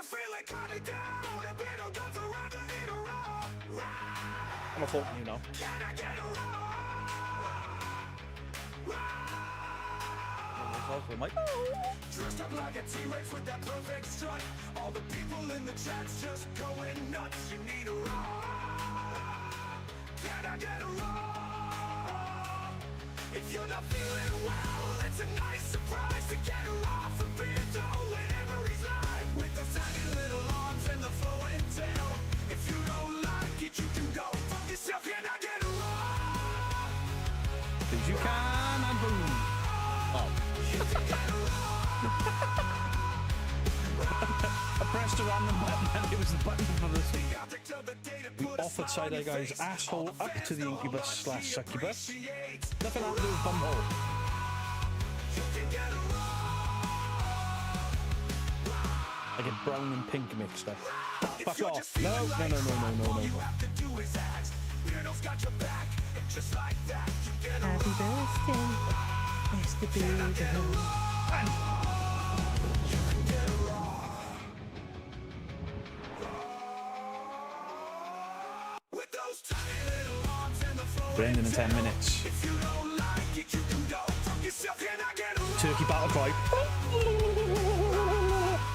I'm a fault you know. Dressed up like a T-Rex with that perfect strut. All the people in the chat's just going nuts. You need a rock. Can I get a rock? If you're not feeling well, it's a nice surprise to get her off a beer dough in Emery's line. With the saggy little arms and the flowing tail. If you don't like it, you can go fuck yourself. Can I get a rock? Because you can and boom. Oh. I pressed a random button and it was the button for the offered side eye guy's asshole up to the incubus / succubus. Nothing happened to his bumhole. I get brown and pink mixed up. Fuck off. No. Happy birthday, Mr. Beagle. Brendan in 10 minutes. Turkey battle cry.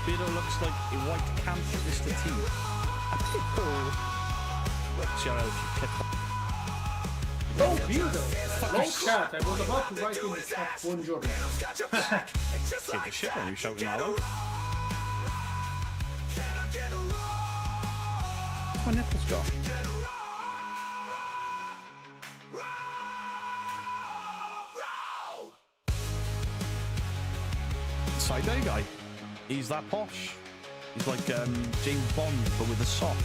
Beardo looks like a white camp Mr. T. See how else you clip. Oh, Beardo! Long chat, I was about to write in the chat buongiorno. Take the shit when you shouting that out. What's my nipples got? Side eye guy. He's that posh. He's like James Bond, but with a sock.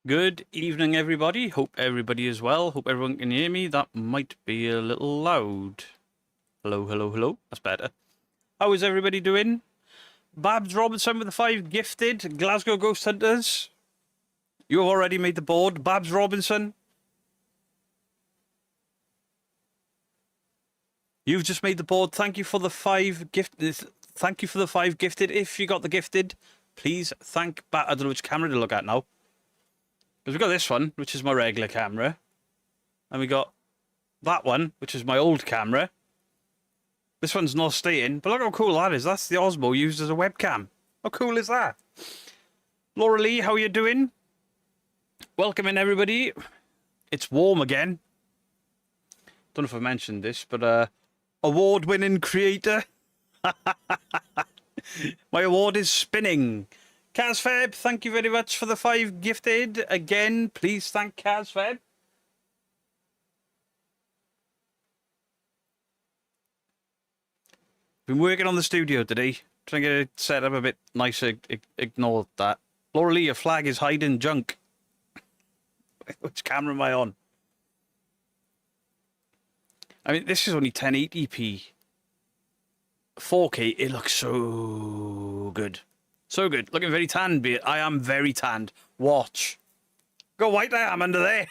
Good evening, everybody. Hope everybody is well. Hope everyone can hear me. That might be a little loud. Hello. That's better. How is everybody doing? Babs Robinson with the 5 gifted. Glasgow Ghost Hunters. You have already made the board. Babs Robinson. You've just made the board. Thank you for the 5 gifted. Thank you for the 5 gifted. If you got the gifted, please thank... I don't know which camera to look at now. Because we got this one, which is my regular camera. And we got that one, which is my old camera. This one's not staying. But look how cool that is. That's the Osmo used as a webcam. How cool is that? Laura Lee, how are you doing? Welcome in, everybody. It's warm again. Don't know if I mentioned this, but award-winning creator. My award is spinning. Kazfeb, thank you very much for the 5 gifted. Again, please thank Kazfeb. Been working on the studio today. Trying to get it set up a bit nicer. Ignore that. Laura Lee, your flag is hiding junk. Which camera am I on? I mean, this is only 1080p. 4K, it looks so good. So good. Looking very tanned, beard. I am very tanned. Watch. Go white I am under there.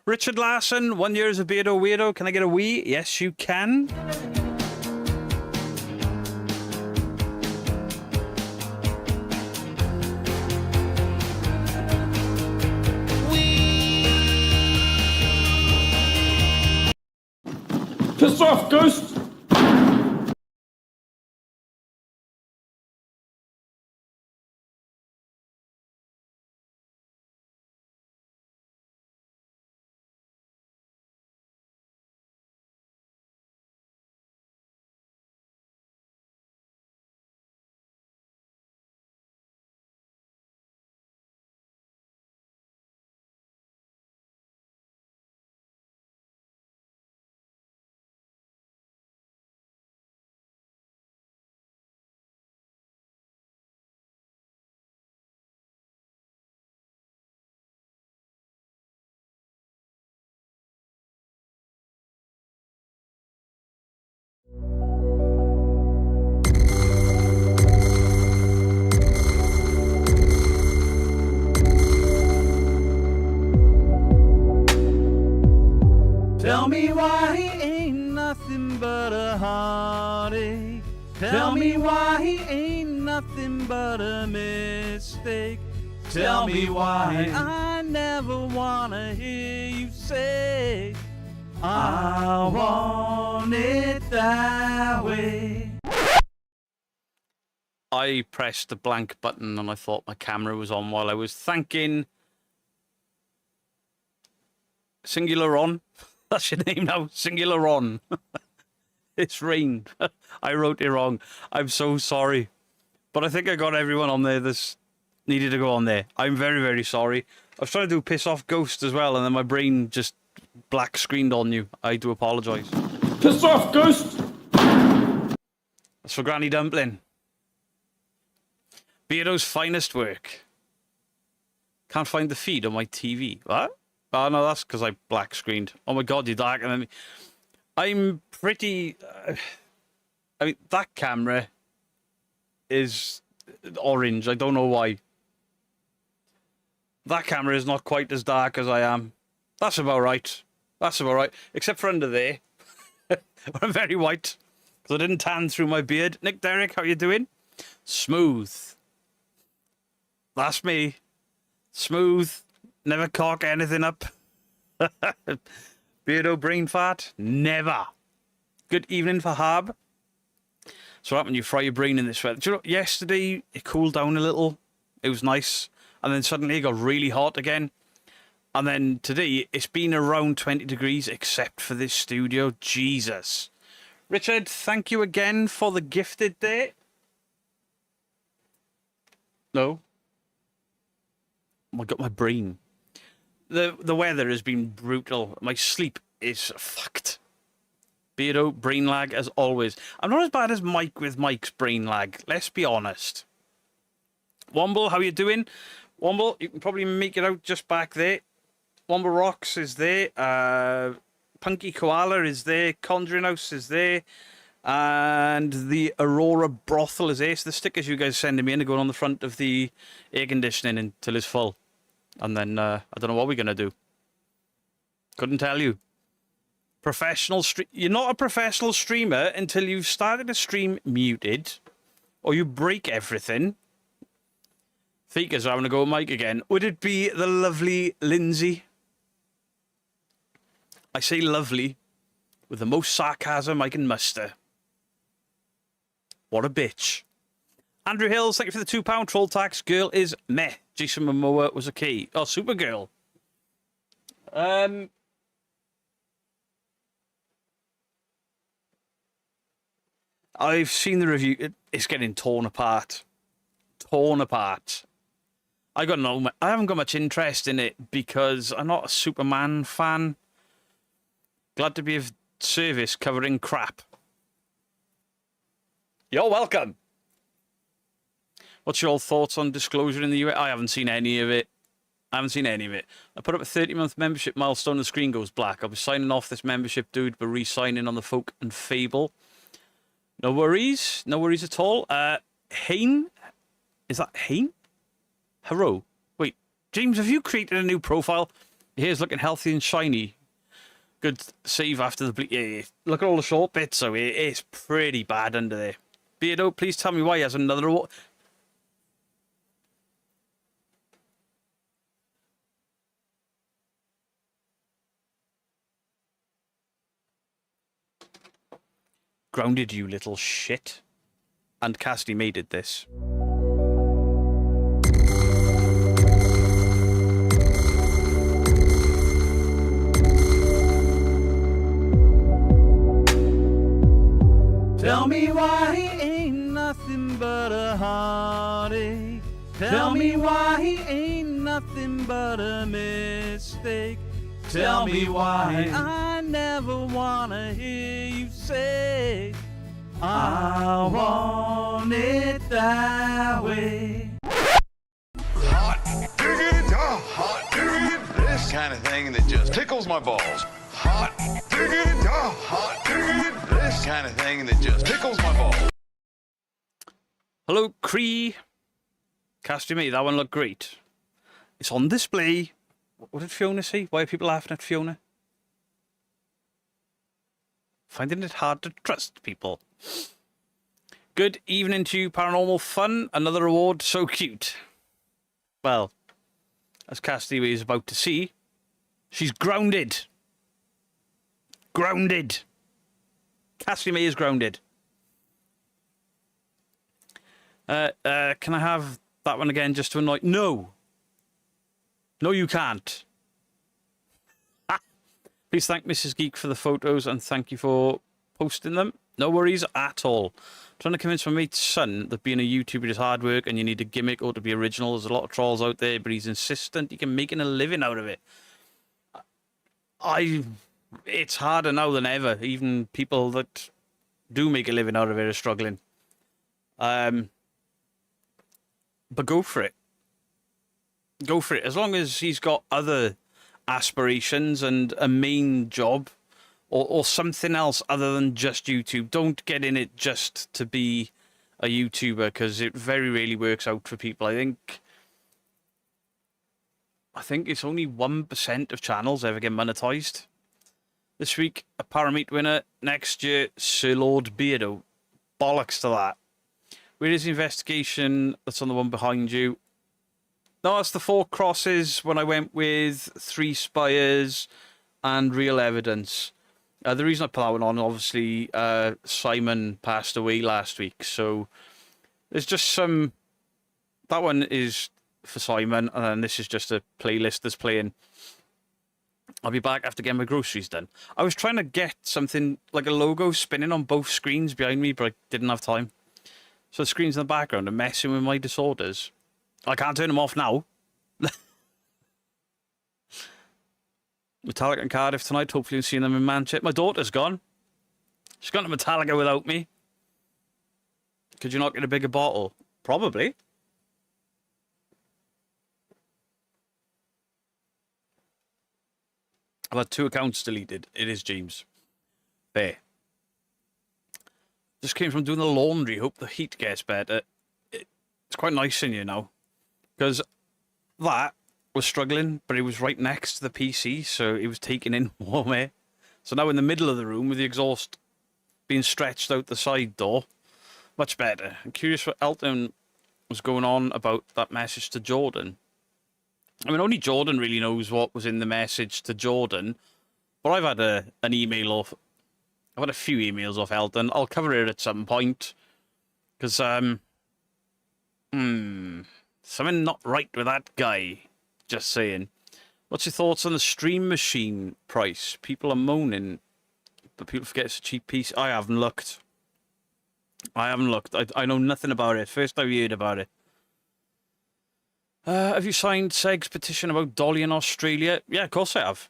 Richard Larson, 1 year as a beardo weirdo. Can I get a wee? Yes, you can. Piss off, Ghost! Tell me why he ain't nothing but a mistake. Tell me why I never wanna hear you say I want it that way. I pressed the blank button and I thought my camera was on while I was thanking Singular On. That's your name now, Singular On. It's rained. I wrote it wrong. I'm so sorry. But I think I got everyone on there that's needed to go on there. I'm very, very sorry. I was trying to do Piss Off Ghost as well, and then my brain just black screened on you. I do apologise. Piss off, Ghost! That's for Granny Dumpling. Beardo's finest work. Can't find the feed on my TV. What? Oh, no, that's because I black screened. Oh my god, you're darker than me. I'm pretty... I mean, that camera is orange. I don't know why. That camera is not quite as dark as I am. That's about right. That's about right. Except for under there. I'm very white. Because I didn't tan through my beard. Nick Derrick, how you doing? Smooth. That's me. Smooth. Never cock anything up. Beardo brain fart? Never. Good evening for Harb. So what happened? You fry your brain in this weather. Do you know, yesterday it cooled down a little. It was nice. And then suddenly it got really hot again. And then today it's been around 20 degrees except for this studio. Jesus. Richard, thank you again for the gifted day. No. Oh my god, my brain. The weather has been brutal. My sleep is fucked. Beardo, brain lag as always. I'm not as bad as Mike with Mike's brain lag. Let's be honest. Womble, how you doing? Womble, you can probably make it out just back there. Womble Rocks is there. Punky Koala is there. Conjuring House is there. And the Aurora Brothel is there. So the stickers you guys are sending me in are going on the front of the air conditioning until it's full. And then I don't know what we're going to do. Couldn't tell you. Professional You're not a professional streamer until you've started a stream muted. Or you break everything. Thinkers are having to go with Mike again. Would it be the lovely Lindsay? I say lovely with the most sarcasm I can muster. What a bitch. Andrew Hills, thank you for the £2 troll tax. Girl is meh. Jason Momoa was a key. Oh, Supergirl. I've seen the review. It's getting torn apart. Torn apart. I haven't got much interest in it because I'm not a Superman fan. Glad to be of service covering crap. You're welcome. What's your thoughts on disclosure in the US? I haven't seen any of it. I put up a 30-month membership milestone and the screen goes black. I'll be signing off this membership, dude, but re-signing on the Folk and Fable. No worries. No worries at all. Hain? Is that Hain? Hello. Wait, James, have you created a new profile? Your hair's looking healthy and shiny. Good save after the bleach. Yeah. Look at all the short bits, so it's pretty bad under there. Beardo, please tell me why he has another award. Grounded, you little shit. And Cassidy May did this. Tell me why he ain't nothing but a heartache. Tell me why he ain't nothing but a mistake. Tell me why I never wanna hear you say I want it that way. Hot diggity, hot diggity, this kind of thing that just tickles my balls. Hot diggity, hot diggity, this kind of thing that just tickles my balls. Hello, Cree. Casting me, that one looked great. It's on display. What did Fiona say? Why are people laughing at Fiona? Finding it hard to trust people. Good evening to you, Paranormal Fun. Another award so cute. Well, as Cassidy is about to see, she's grounded. Grounded. Cassidy May is grounded. Can I have that one again just to annoy... No. No, you can't. Please thank Mrs. Geek for the photos and thank you for posting them. No worries at all. I'm trying to convince my mate's son that being a YouTuber is hard work and you need a gimmick or to be original. There's a lot of trolls out there, but he's insistent he can make a living out of it. It's harder now than ever. Even people that do make a living out of it are struggling. But go for it. Go for it. As long as he's got other aspirations and a main job or something else other than just YouTube. Don't get in it just to be a YouTuber because it very rarely works out for people. I think it's only 1% of channels ever get monetized. This week, a Paramete winner. Next year, Sir Lord Beardo. Bollocks to that. Where is the investigation that's on the one behind you? No, that's the 4 crosses when I went with 3 spires and real evidence. The reason I put that one on, obviously, Simon passed away last week. So there's just some... That one is for Simon, and then this is just a playlist that's playing. I'll be back after getting my groceries done. I was trying to get something like a logo spinning on both screens behind me, but I didn't have time. So the screens in the background are messing with my disorders. I can't turn them off now. Metallica and Cardiff tonight. Hopefully you'll see them in Manchester. My daughter's gone. She's gone to Metallica without me. Could you not get a bigger bottle? Probably. I've had 2 accounts deleted. It is James. There. Just came from doing the laundry. Hope the heat gets better. It's quite nice in here now. Because that was struggling, but it was right next to the PC, so it was taking in warm air. So now in the middle of the room with the exhaust being stretched out the side door, much better. I'm curious what Elton was going on about that message to Jordan. I mean, only Jordan really knows what was in the message to Jordan, but I've had an email off. I've had a few emails off Elton. I'll cover it at some point, because something not right with that guy. Just saying. What's your thoughts on the Stream Machine price? People are moaning, but people forget it's a cheap piece. I haven't looked. I know nothing about it. First I've heard about it. Have you signed Seg's petition about Dolly in Australia? Yeah, of course I have.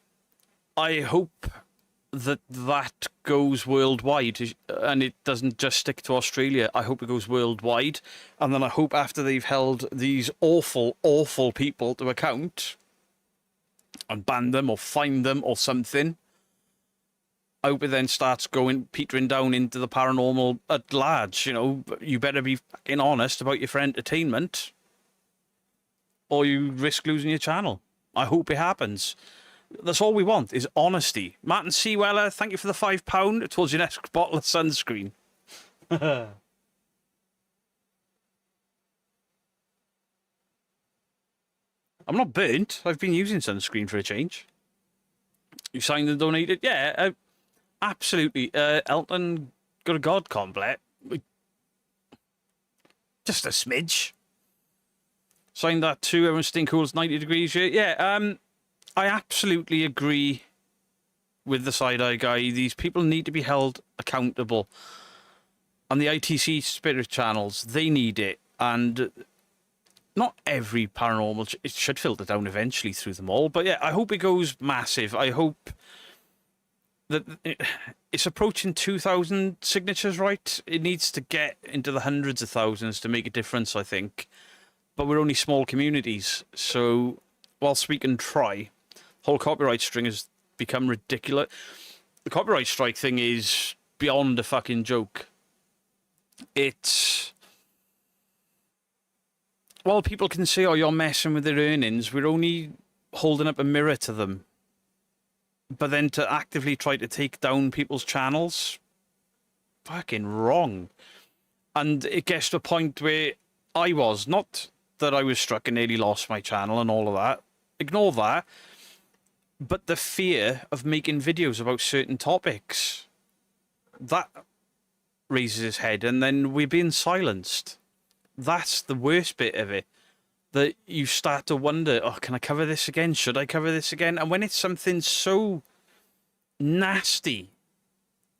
I hope that goes worldwide and it doesn't just stick to Australia. I hope it goes worldwide, and then I hope after they've held these awful people to account and banned them or fined them or something, I hope it then starts petering down into the paranormal at large. You know, you better be fucking honest about you for entertainment or you risk losing your channel. I hope it happens. That's all we want, is honesty. Martin Seaweller, thank you for the £5 towards your next bottle of sunscreen. I'm not burnt. I've been using sunscreen for a change. You signed and donated? Yeah, absolutely. Elton got a god complex. Just a smidge. Signed that too. Everyone's staying cool. It's 90 degrees here. Yeah, I absolutely agree with the side-eye guy. These people need to be held accountable. And the ITC Spirit channels, they need it. And not every paranormal... It should filter down eventually through them all. But yeah, I hope it goes massive. I hope that it's approaching 2,000 signatures, right? It needs to get into the hundreds of thousands to make a difference, I think. But we're only small communities. So whilst we can try... whole copyright string has become ridiculous. The copyright strike thing is beyond a fucking joke. It's... While people can say, oh, you're messing with their earnings, we're only holding up a mirror to them. But then to actively try to take down people's channels, fucking wrong. And it gets to a point where I was, not that I was struck and nearly lost my channel and all of that. Ignore that. But the fear of making videos about certain topics, that raises its head, and then we're being silenced. That's the worst bit of it. That you start to wonder, oh, can I cover this again? Should I cover this again? And when it's something so nasty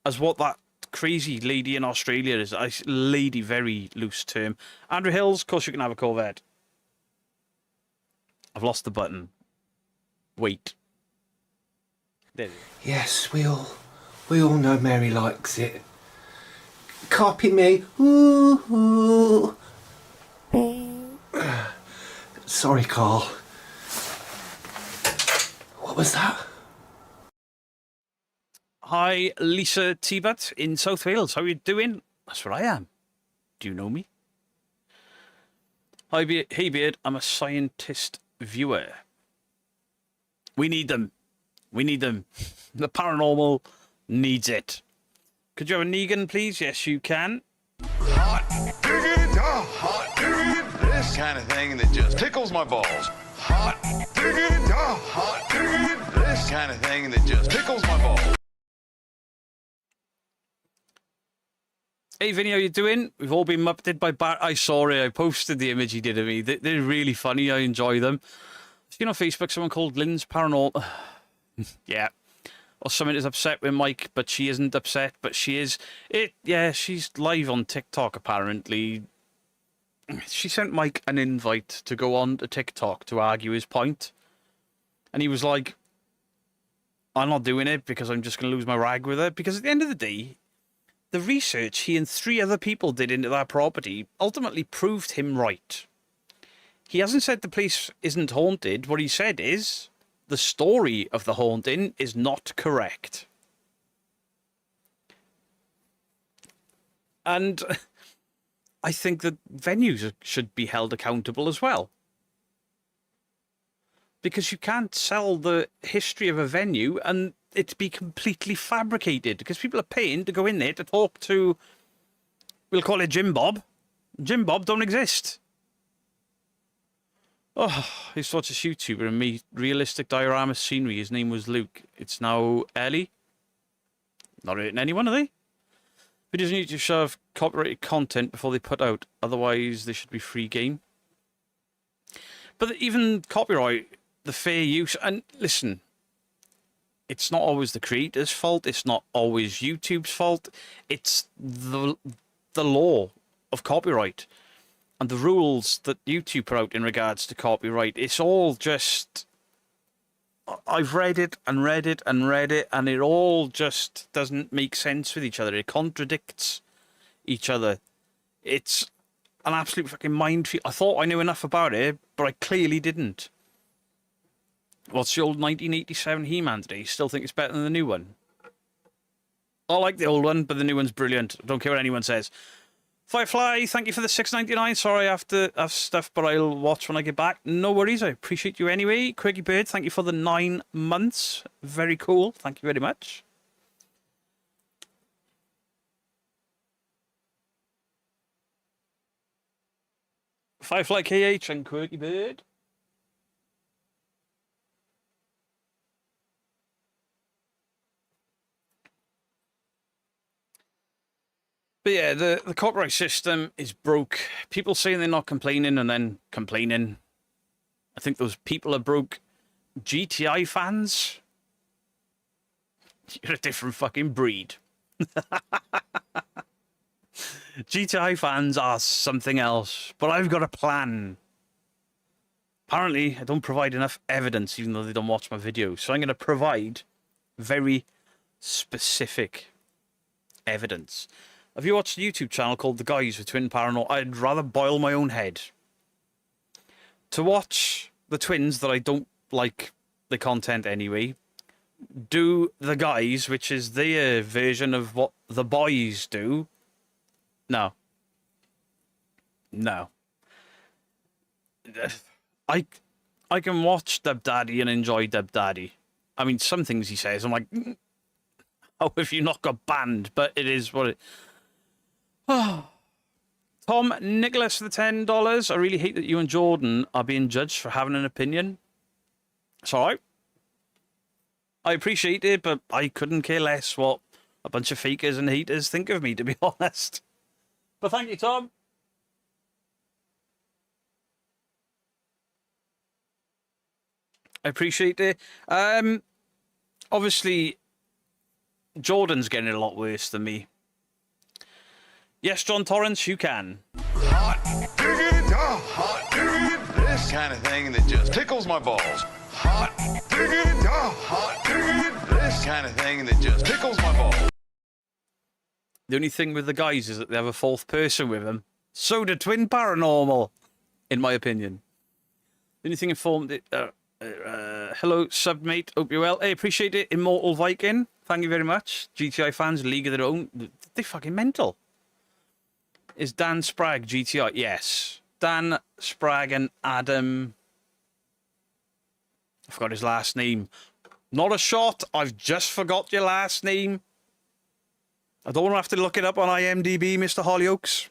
as what that crazy lady in Australia is, lady, very loose term. Andrew Hills, of course you can have a Corvette. I've lost the button. Wait. There it is. Yes, we all know Mary likes it. Copy me. Ooh, ooh. Sorry, Carl. What was that? Hi, Lisa T-Butt in South Wales. How are you doing? That's where I am. Do you know me? Hi, hey Beard. I'm a scientist viewer. We need them. We need them. The paranormal needs it. Could you have a Negan, please? Yes, you can. Hot diggity, hot diggity, this kind of thing that just tickles my balls. Hot diggity, hot diggity, this kind of thing that just tickles my balls. Hey, Vinny, how you doing? We've all been muppeted by Bart. I saw it. I posted the image he did of me. They're really funny. I enjoy them. I've seen on Facebook someone called Lynn's Paranormal. Yeah. Or someone is upset with Mike, but she isn't upset, but she is. Yeah, she's live on TikTok, apparently. She sent Mike an invite to go on to TikTok to argue his point. And he was like, I'm not doing it because I'm just going to lose my rag with her. Because at the end of the day, the research he and 3 other people did into that property ultimately proved him right. He hasn't said the place isn't haunted. What he said is the story of the haunting is not correct. And I think that venues should be held accountable as well. Because you can't sell the history of a venue and it be completely fabricated. Because people are paying to go in there to talk to, we'll call it Jim Bob. Jim Bob don't exist. Oh, I used to watch this YouTuber and me, realistic diorama scenery. His name was Luke. It's now Ellie. Not hurting anyone, are they? Videos need to shove copyrighted content before they put out. Otherwise, they should be free game. But even copyright, the fair use, and listen, it's not always the creator's fault. It's not always YouTube's fault. It's the law of copyright and the rules that YouTube put out in regards to copyright. It's all just, I've read it and read it and read it, and it all just doesn't make sense with each other. It contradicts each other. It's an absolute fucking minefield. I thought I knew enough about it, but I clearly didn't. What's the old 1987 He-Man today? You still think it's better than the new one? I like the old one, but the new one's brilliant. I don't care what anyone says. Firefly, thank you for the $6.99. Sorry I have to have stuff, but I'll watch when I get back. No worries, I appreciate you anyway. Quirky Bird, thank you for the 9 months. Very cool. Thank you very much. Firefly KH and Quirky Bird. But yeah, the copyright system is broke. People saying they're not complaining and then complaining. I think those people are broke. GTI fans? You're a different fucking breed. GTI fans are something else. But I've got a plan. Apparently, I don't provide enough evidence, even though they don't watch my videos. So I'm going to provide very specific evidence. Have you watched a YouTube channel called The Guys with Twin Paranormal? I'd rather boil my own head. To watch the twins that I don't like the content anyway, do The Guys, which is their version of what the boys do. No. No. I can watch Dub Daddy and enjoy Dub Daddy. I mean, some things he says, I'm like, how have you not got banned? But it is what it... Tom Nicholas for the $10. I really hate that you and Jordan are being judged for having an opinion. It's all right. I appreciate it, but I couldn't care less what a bunch of fakers and haters think of me, to be honest. But thank you, Tom. I appreciate it. Obviously, Jordan's getting it a lot worse than me. Yes, John Torrance, you can. Hot diggity, hot diggity, this kind of thing that just tickles my balls. Hot diggity, hot diggity, this kind of thing that just tickles my balls. The only thing with the guys is that they have a fourth person with them. So do Twin Paranormal, in my opinion. The only thing informed it. Hello, submate. Hope you're well. Hey, appreciate it. Immortal Viking. Thank you very much. GTI fans, League of Their Own. They're fucking mental. Is Dan Sprague GTI? Yes. Dan Sprague and Adam. I forgot his last name. Not a shot. I've just forgot your last name. I don't want to have to look it up on IMDb, Mr. Hollyoaks.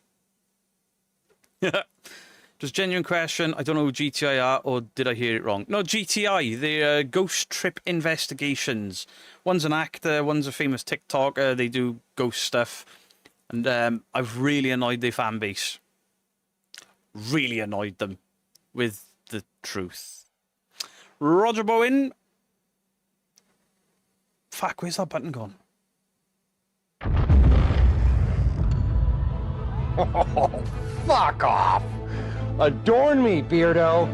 Just genuine question. I don't know who GTI are, or did I hear it wrong? No, GTI. They're Ghost Trip Investigations. One's an actor, one's a famous TikToker. They do ghost stuff. And I've really annoyed their fan base. Really annoyed them with the truth. Roger Bowen. Fuck, where's that button gone? Oh, fuck off! Adorn me, Beardo!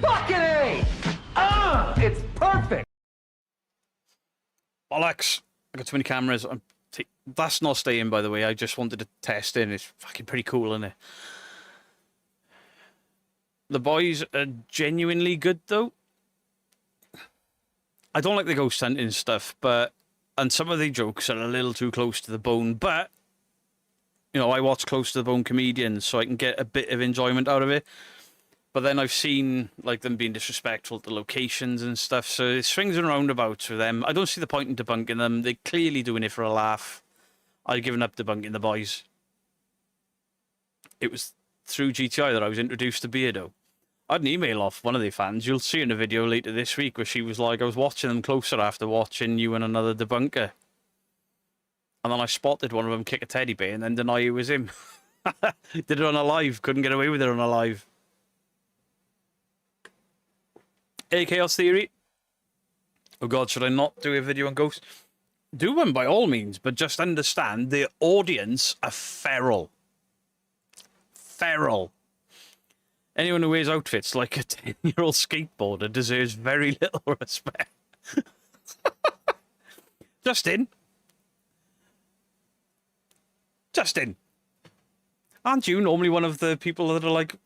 Fucking A! It's perfect! Bollocks. I got too many cameras. That's not staying, by the way. I just wanted to test it. It's fucking pretty cool, isn't it? The boys are genuinely good, though. I don't like the ghost hunting stuff, and some of the jokes are a little too close to the bone, but you know, I watch close to the bone comedians, so I can get a bit of enjoyment out of it. But then I've seen like them being disrespectful to locations and stuff, so it swings and roundabouts with them. I don't see the point in debunking them. They're clearly doing it for a laugh. I've given up debunking the boys. It was through GTI that I was introduced to Beardo. I had an email off one of their fans. You'll see in a video later this week where she was like, I was watching them closer after watching you and another debunker. And then I spotted one of them kick a teddy bear and then deny it was him. Did it on a live. Couldn't get away with it on a live. Chaos Theory. Oh God, should I not do a video on ghosts? Do one by all means, but just understand the audience are feral. Feral. Anyone who wears outfits like a 10-year-old skateboarder deserves very little respect. Justin. Aren't you normally one of the people that are like,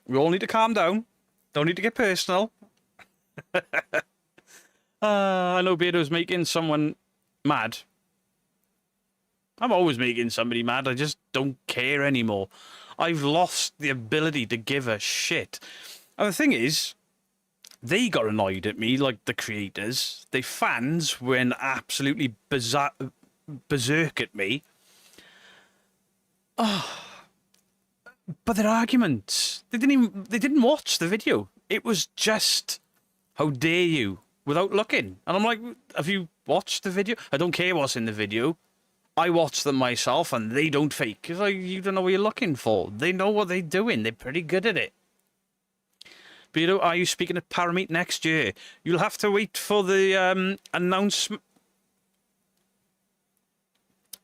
we all need to calm down, don't need to get personal? I know Beardo's making someone mad. I'm always making somebody mad, I just don't care anymore. I've lost the ability to give a shit. And the thing is, they got annoyed at me, like the creators. They fans went absolutely berserk at me. Oh, but their arguments, they didn't watch the video. It was just, how dare you, without looking. And I'm like, have you watched the video? I don't care what's in the video. I watch them myself, and they don't fake. Because like, you don't know what you're looking for. They know what they're doing. They're pretty good at it. But you know, are you speaking at Parameet next year? You'll have to wait for the announcement.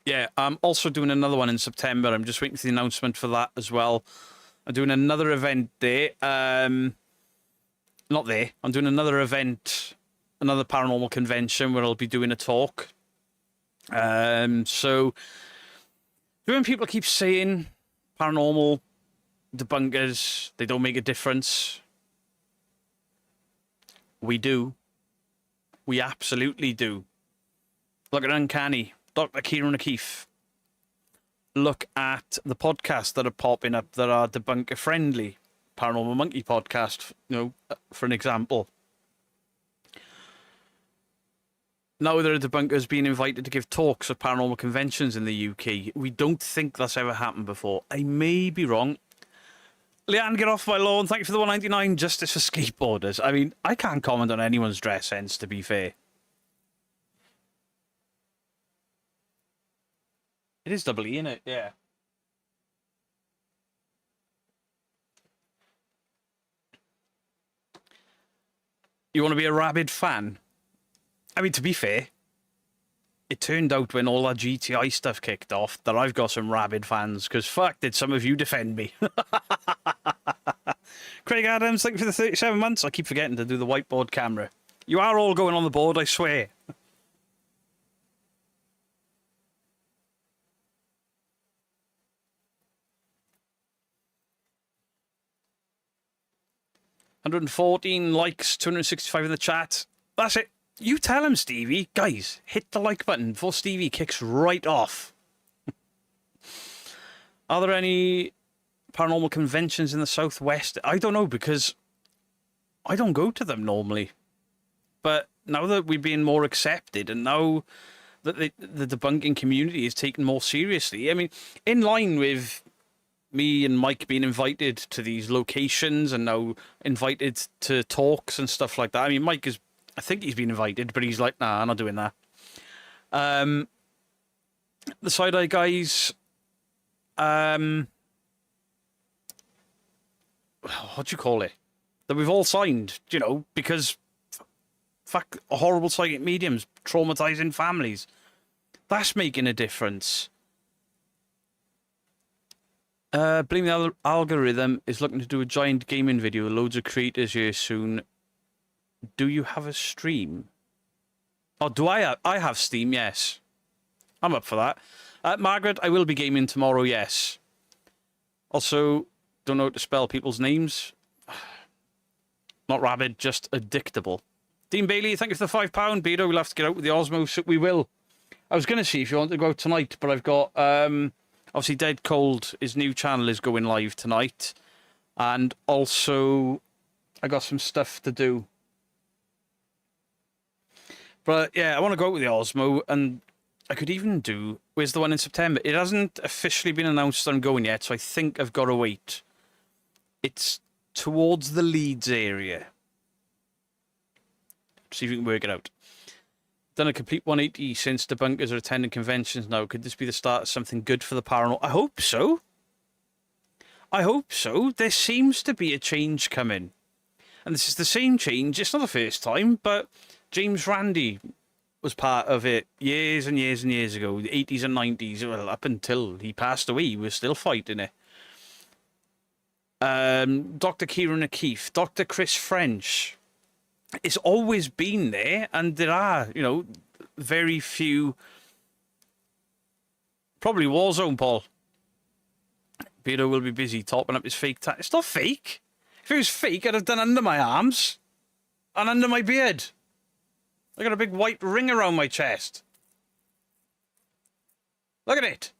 Yeah, I'm also doing another one in September. I'm just waiting for the announcement for that as well. I'm doing another event there. Not there. I'm doing another event, another paranormal convention where I'll be doing a talk. So when people keep saying paranormal debunkers, they don't make a difference. We do. We absolutely do. Look at Uncanny, Dr. Kieran O'Keefe. Look at the podcasts that are popping up that are debunker friendly. Paranormal Monkey podcast, you know, for an example. now there are debunkers being invited to give talks at paranormal conventions in the UK. We don't think that's ever happened before. I may be wrong. Leanne, get off my lawn. Thank you for the 199. Justice for skateboarders. I mean, I can't comment on anyone's dress sense, to be fair. It is double E, isn't it? Yeah. You want to be a rabid fan? I mean, to be fair, it turned out when all that GTI stuff kicked off that I've got some rabid fans, because fuck, did some of you defend me. Craig Adams, thank you for the 37 months. I keep forgetting to do the whiteboard camera. You are all going on the board, I swear. $114 likes, 265 in the chat. That's it. You tell him, Stevie. Guys, hit the like button before Stevie kicks right off. Are there any paranormal conventions in the Southwest? I don't know, because I don't go to them normally. But now that we're being more accepted, and now that the debunking community is taken more seriously, I mean, in line with me and Mike being invited to these locations and now invited to talks and stuff like that. I mean, Mike is, I think he's been invited, but he's like, nah, I'm not doing that. The Side-Eye guys, what do you call it? That we've all signed, you know, because fuck, horrible psychic mediums, traumatizing families. That's making a difference. Blame the Algorithm is looking to do a giant gaming video. Loads of creators here soon. Do you have a stream? Oh, do I have? I have Steam, yes. I'm up for that. Margaret, I will be gaming tomorrow, yes. Also, don't know how to spell people's names. Not rabid, just addictable. Dean Bailey, thank you for the £5. Beto, we'll have to get out with the Osmo, so we will. I was going to see if you want to go out tonight, but I've got... obviously, Dead Cold, his new channel is going live tonight. And also, I got some stuff to do. But yeah, I want to go out with the Osmo, and I could even do... Where's the one in September? It hasn't officially been announced I'm going yet, so I think I've got to wait. It's towards the Leeds area. See if we can work it out. Done a complete 180 since debunkers are attending conventions now. Could this be the start of something good for the paranormal? I hope so. I hope so. There seems to be a change coming. And this is the same change. It's not the first time, but James Randi was part of it years and years and years ago. The 80s and 90s. Well, up until he passed away, he was still fighting it. Dr. Kieran O'Keefe. Dr. Chris French. It's always been there, and there are, you know, very few. Probably Warzone, Paul. Beto will be busy topping up his fake tat. It's not fake. If it was fake, I'd have done under my arms and under my beard. I got a big white ring around my chest. Look at it.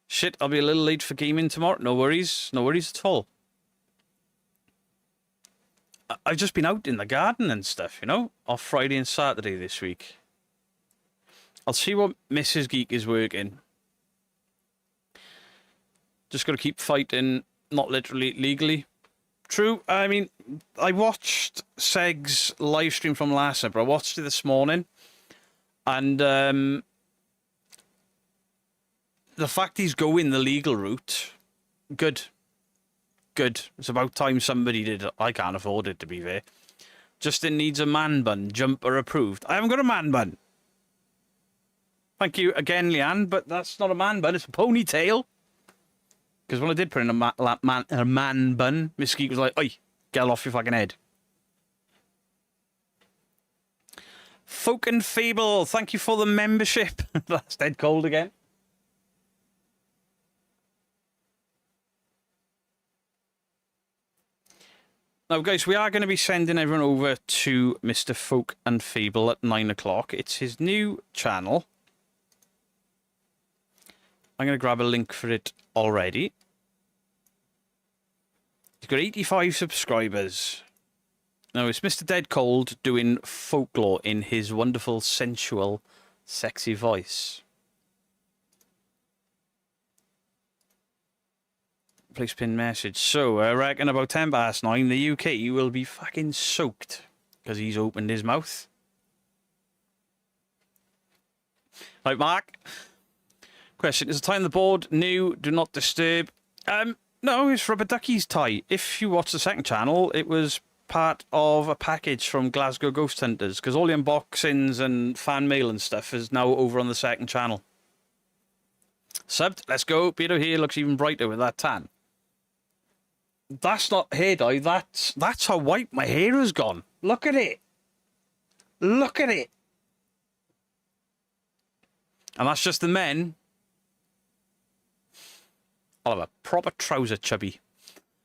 Shit, I'll be a little late for gaming tomorrow. No worries. No worries at all. I've just been out in the garden and stuff, you know, off Friday and Saturday this week. I'll see what Mrs. Geek is working. Just got to keep fighting, not literally, legally. True, I mean, I watched Seg's live stream from last night, but I watched it this morning. And the fact he's going the legal route, good. Good. It's about time somebody did it. I can't afford it, to be fair. Justin needs a man bun. Jumper approved. I haven't got a man bun. Thank you again, Leanne, but that's not a man bun. It's a ponytail. Because when I did put in a man bun, Miss Geek was like, oi, get off your fucking head. Folk and Fable, thank you for the membership. That's dead cold again. Now, guys, we are going to be sending everyone over to Mr. Folk and Fable at 9 o'clock. It's his new channel. I'm going to grab a link for it already. He's got 85 subscribers. No, it's Mr. Dead Cold doing folklore in his wonderful, sensual, sexy voice. Place pin message. So, I reckon about 9:10, the UK will be fucking soaked because he's opened his mouth. Right, Mark. Question: is the tie on the board new? Do not disturb. No, it's Rubber Ducky's tie. If you watch the second channel, it was part of a package from Glasgow Ghost Hunters because all the unboxings and fan mail and stuff is now over on the second channel. Subbed. Let's go. Peter here looks even brighter with that tan. That's not hair dye. That's how white my hair has gone. Look at it. Look at it. And that's just the men. I'll have a proper trouser chubby.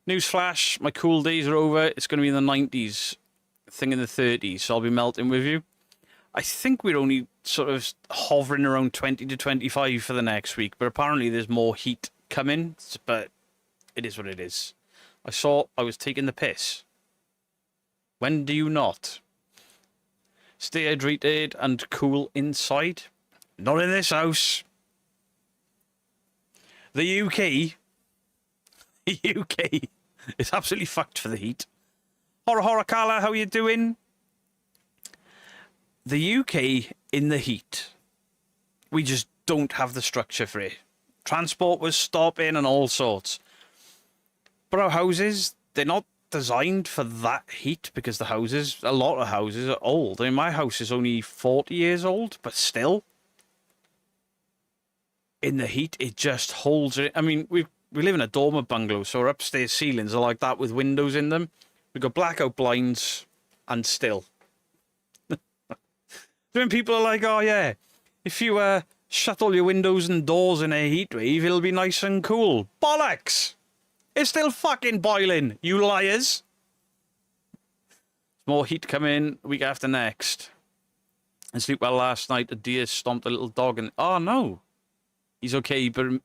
Newsflash, my cool days are over. It's going to be in the 90s, thing in the 30s, so I'll be melting with you. I think we're only sort of hovering around 20 to 25 for the next week, but apparently there's more heat coming, but it is what it is. I saw I was taking the piss. When do you not? Stay hydrated and cool inside. Not in this house. The UK is absolutely fucked for the heat. Horror Carla, how you doing? The UK in the heat. We just don't have the structure for it. Transport was stopping and all sorts. But our houses, they're not designed for that heat because a lot of houses are old. I mean, my house is only 40 years old, but still. In the heat, it just holds it. I mean, we live in a dormer bungalow, so our upstairs ceilings are like that with windows in them. We've got blackout blinds, and still. When people are like, oh yeah, if you shut all your windows and doors in a heat wave, it'll be nice and cool. Bollocks! It's still fucking boiling, you liars. More heat coming week after next. And sleep well last night. A deer stomped a little dog and... Oh, no. He's okay, but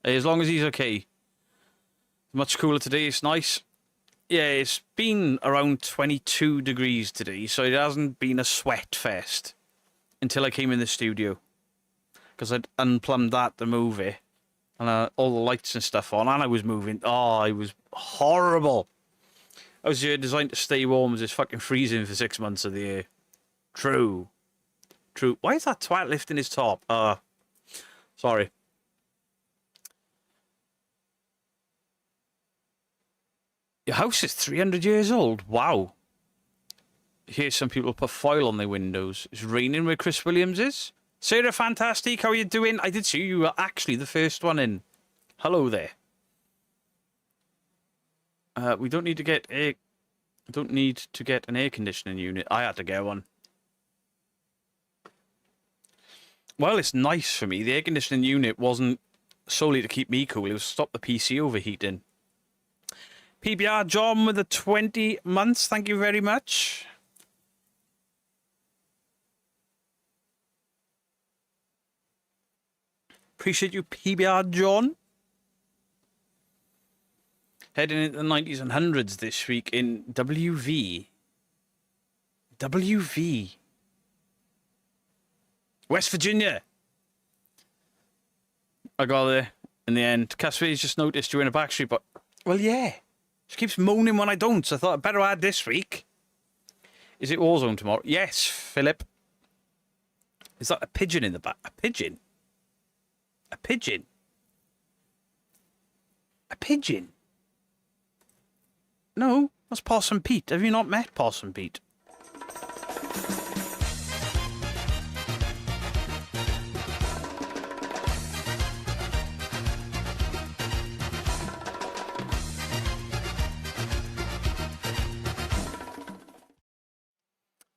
as long as he's okay. Much cooler today. It's nice. Yeah, it's been around 22 degrees today, so it hasn't been a sweat fest until I came in the studio. Because I'd unplumbed that to move it. And all the lights and stuff on, and I was moving. Oh, it was horrible. I was designed to stay warm as it's fucking freezing for 6 months of the year. True. Why is that twat lifting his top? Sorry. Your house is 300 years old. Wow. Here's some people put foil on their windows. It's raining where Chris Williams is. Sarah Fantastic, how are you doing? I did see you were actually the first one in. Hello there. We don't need to get an air conditioning unit. I had to get one. Well, it's nice for me. The air conditioning unit wasn't solely to keep me cool. It was to stop the PC overheating. PBR John with the 20 months. Thank you very much. Appreciate you, PBR John. Heading into the 90s and 100s this week in WV. West Virginia. I got there in the end. Cassie's just noticed you're in a backstreet, but... Well, yeah. She keeps moaning when I don't, so I thought I'd better add this week. Is it Warzone tomorrow? Yes, Philip. Is that a pigeon in the back? A pigeon? A pigeon? A pigeon? No, that's Possum Pete. Have you not met Possum Pete?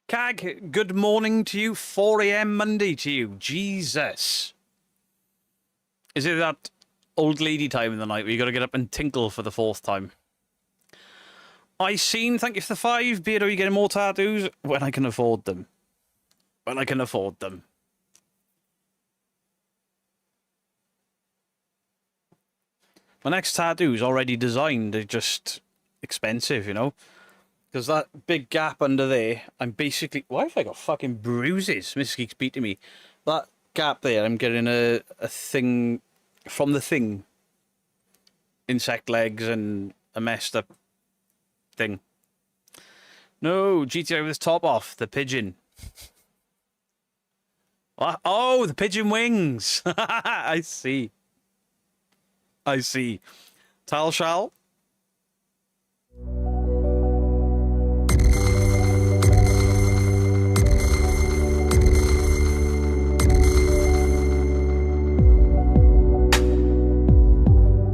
Cag, good morning to you. 4 a.m. Monday to you. Jesus. Is it that old lady time in the night where you got to get up and tinkle for the 4th time? I seen, thank you for the 5. Beard, are you getting more tattoos? When I can afford them. When I can afford them. My next tattoo's already designed. They're just expensive, you know. Because that big gap under there, I'm basically... Why have I got fucking bruises? Mrs. Geek's beating me. That gap there, I'm getting a thing from the thing. Insect legs and a messed up thing. No, GTA with his top off. The pigeon. What? Oh, the pigeon wings. I see. I see. Tal shall.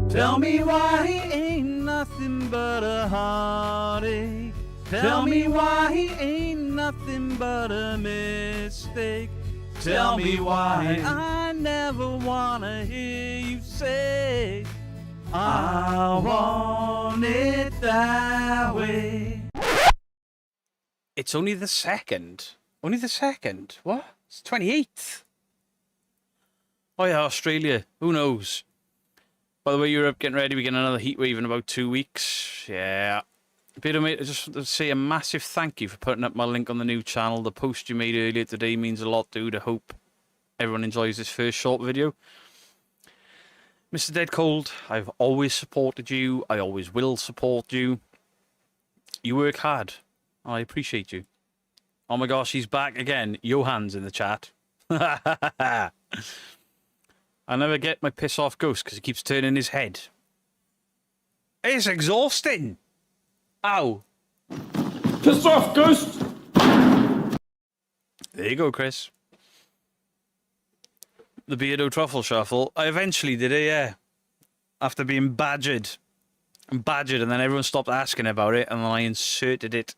Tell me why he ain't nothing but a heartache. Tell me why he ain't nothing but a mistake. Tell me why I never wanna hear you say I want it that way. It's only the 2nd. Only the 2nd. What? It's 28th. Oh yeah, Australia. Who knows? By the way, Europe, getting ready. We get another heat wave in about 2 weeks. Yeah. Peter, mate, I just want to say a massive thank you for putting up my link on the new channel. The post you made earlier today means a lot, dude. I hope everyone enjoys this first short video. Mr. Dead Cold, I've always supported you. I always will support you. You work hard. I appreciate you. Oh my gosh, he's back again. Johan's in the chat. I never get my piss off ghost because he keeps turning his head. It's exhausting. Ow. Piss off, ghost! There you go, Chris. The Beardo Truffle Shuffle. I eventually did it, yeah. After being badgered. And badgered, and then everyone stopped asking about it, and then I inserted it.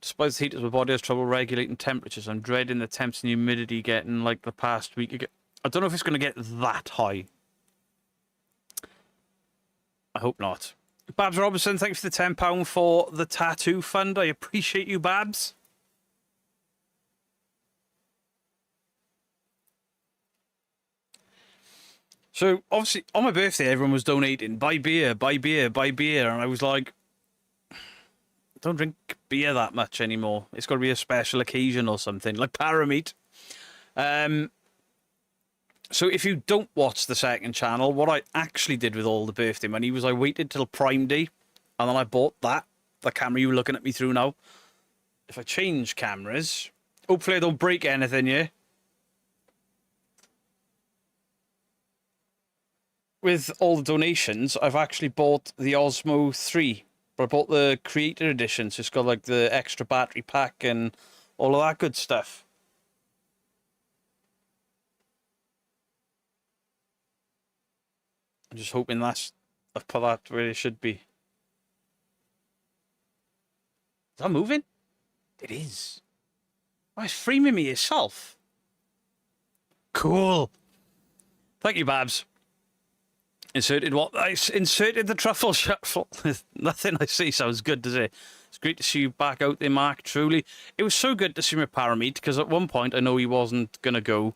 Despite the heat, my body has trouble regulating temperatures. I'm dreading the temps and humidity getting like the past week ago. I don't know if it's going to get that high. I hope not. Babs Robinson, thanks for the £10 for the tattoo fund. I appreciate you, Babs. So, obviously, on my birthday, everyone was donating. Buy beer, buy beer, buy beer. And I was like, don't drink beer that much anymore. It's got to be a special occasion or something, like Parameat. So if you don't watch the second channel, what I actually did with all the birthday money was I waited till Prime Day, and then I bought the camera you were looking at me through now. If I change cameras, hopefully I don't break anything here. With all the donations, I've actually bought the Osmo 3. But I bought the Creator Edition, so it's got like the extra battery pack and all of that good stuff. I'm just hoping I've put that where it should be. Is that moving? It is. Oh, it's framing me itself. Cool. Thank you, Babs. Inserted what? I inserted the truffle shuffle. Nothing I see sounds good, does it? It's great to see you back out there, Mark. Truly. It was so good to see him at Parameet, because at one point I know he wasn't going to go.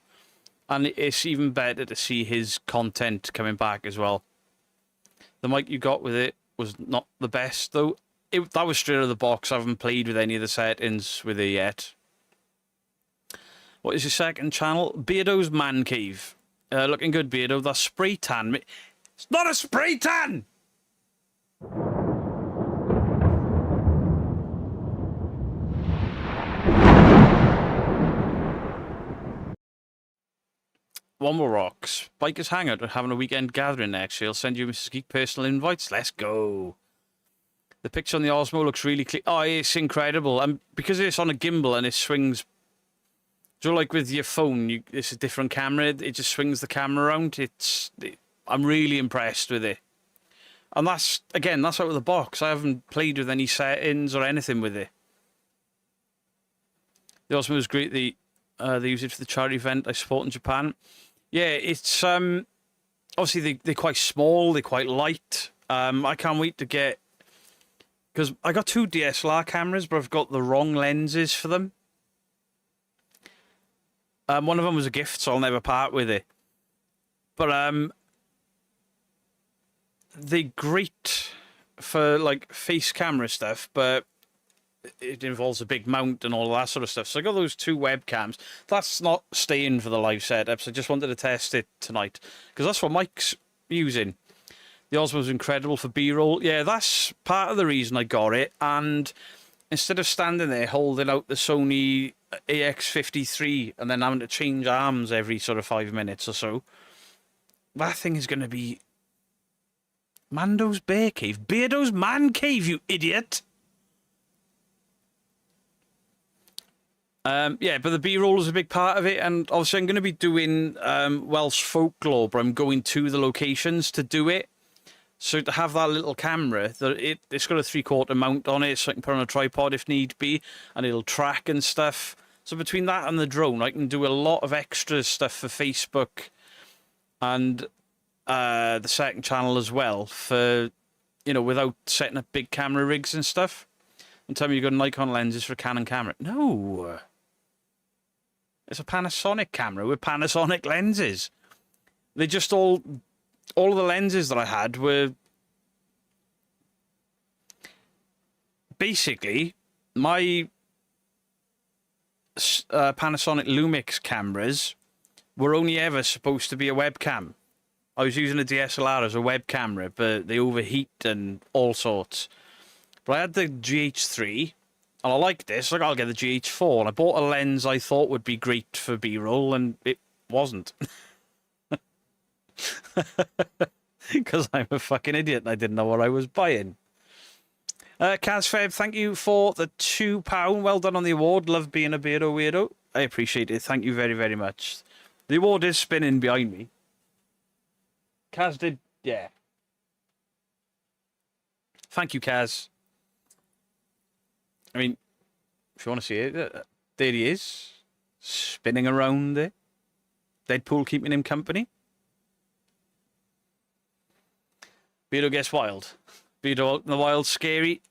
And it's even better to see his content coming back as well. The mic you got with it was not the best, though. That was straight out of the box. I haven't played with any of the settings with it yet. What is your second channel? Beardo's Man Cave. Looking good, Beardo. That's spray tan. It's not a spray tan! One more rocks. Bikers Hangout are having a weekend gathering next year. I'll send you Mrs. Geek personal invites. Let's go. The picture on the Osmo looks really clear. Oh, it's incredible. And because it's on a gimbal and it swings... Do you know, like with your phone, it's a different camera. It just swings the camera around. I'm really impressed with it. And that's out of the box. I haven't played with any settings or anything with it. The Osmo is great. They use it for the charity event I support in Japan. Yeah, it's obviously they're quite small, they're quite light. I can't wait to get, because I got 2 DSLR cameras, but I've got the wrong lenses for them. One of them was a gift, so I'll never part with it. But they're great for like face camera stuff, but it involves a big mount and all that sort of stuff. So I got those 2 webcams. That's not staying for the live setups. I just wanted to test it tonight because that's what Mike's using. The Osmo's incredible for B-roll. Yeah, that's part of the reason I got it. And instead of standing there holding out the Sony AX53 and then having to change arms every sort of 5 minutes or so, that thing is going to be Mando's Bear Cave. Beardo's Man Cave, you idiot! Yeah, but the B-roll is a big part of it, and obviously I'm going to be doing Welsh folklore, but I'm going to the locations to do it. So to have that little camera, it's got a 3/4 mount on it, so I can put on a tripod if need be, and it'll track and stuff. So between that and the drone, I can do a lot of extra stuff for Facebook and the second channel as well, for, you know, without setting up big camera rigs and stuff. And tell me you've got Nikon lenses for a Canon camera. No. It's a Panasonic camera with Panasonic lenses. They just all of the lenses that I had were basically my Panasonic Lumix cameras were only ever supposed to be a webcam. I was using a DSLR as a web camera, but they overheat and all sorts. But I had the GH3, and I liked this. Like, I'll get the GH4. And I bought a lens I thought would be great for B-roll, and it wasn't. Because I'm a fucking idiot and I didn't know what I was buying. Kazfeb, thank you for the £2. Well done on the award. Love being a beardo weirdo. I appreciate it. Thank you very, very much. The award is spinning behind me. Kaz did, yeah. Thank you, Kaz. I mean, if you want to see it, there he is, spinning around there. Deadpool keeping him company. Beardo gets wild. Beardo out in the wild, scary.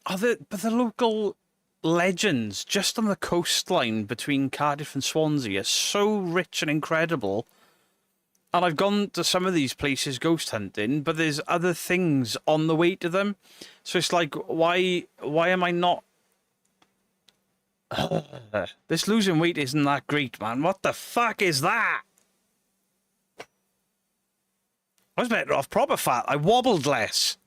But the local legends just on the coastline between Cardiff and Swansea are so rich and incredible. And I've gone to some of these places ghost hunting, but there's other things on the way to them. So it's like, why am I not... This losing weight isn't that great, man. What the fuck is that? I was better off proper fat. I wobbled less.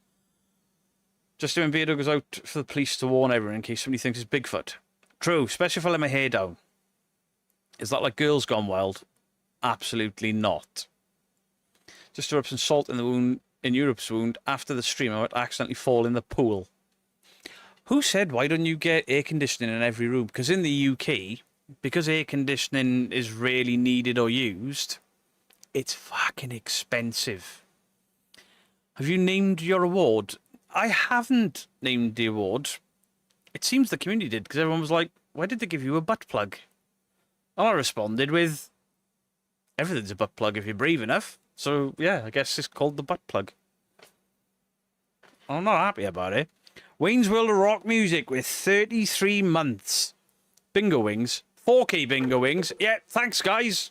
Just when Beardo goes out for the police to warn everyone in case somebody thinks it's Bigfoot. True, especially if I let my hair down. Is that like Girls Gone Wild? Absolutely not. Just to rub some salt in the wound, in Europe's wound, after the stream I would accidentally fall in the pool. Who said, why don't you get air conditioning in every room? Because in the UK, because air conditioning is rarely needed or used, it's fucking expensive. Have you named your award? I haven't named the award. It seems the community did, because everyone was like, why did they give you a butt plug? And I responded with, everything's a butt plug if you're brave enough. So, yeah, I guess it's called the butt plug. I'm not happy about it. Wayne's World of Rock Music with 33 months. Bingo wings. 4K bingo wings. Yeah, thanks, guys.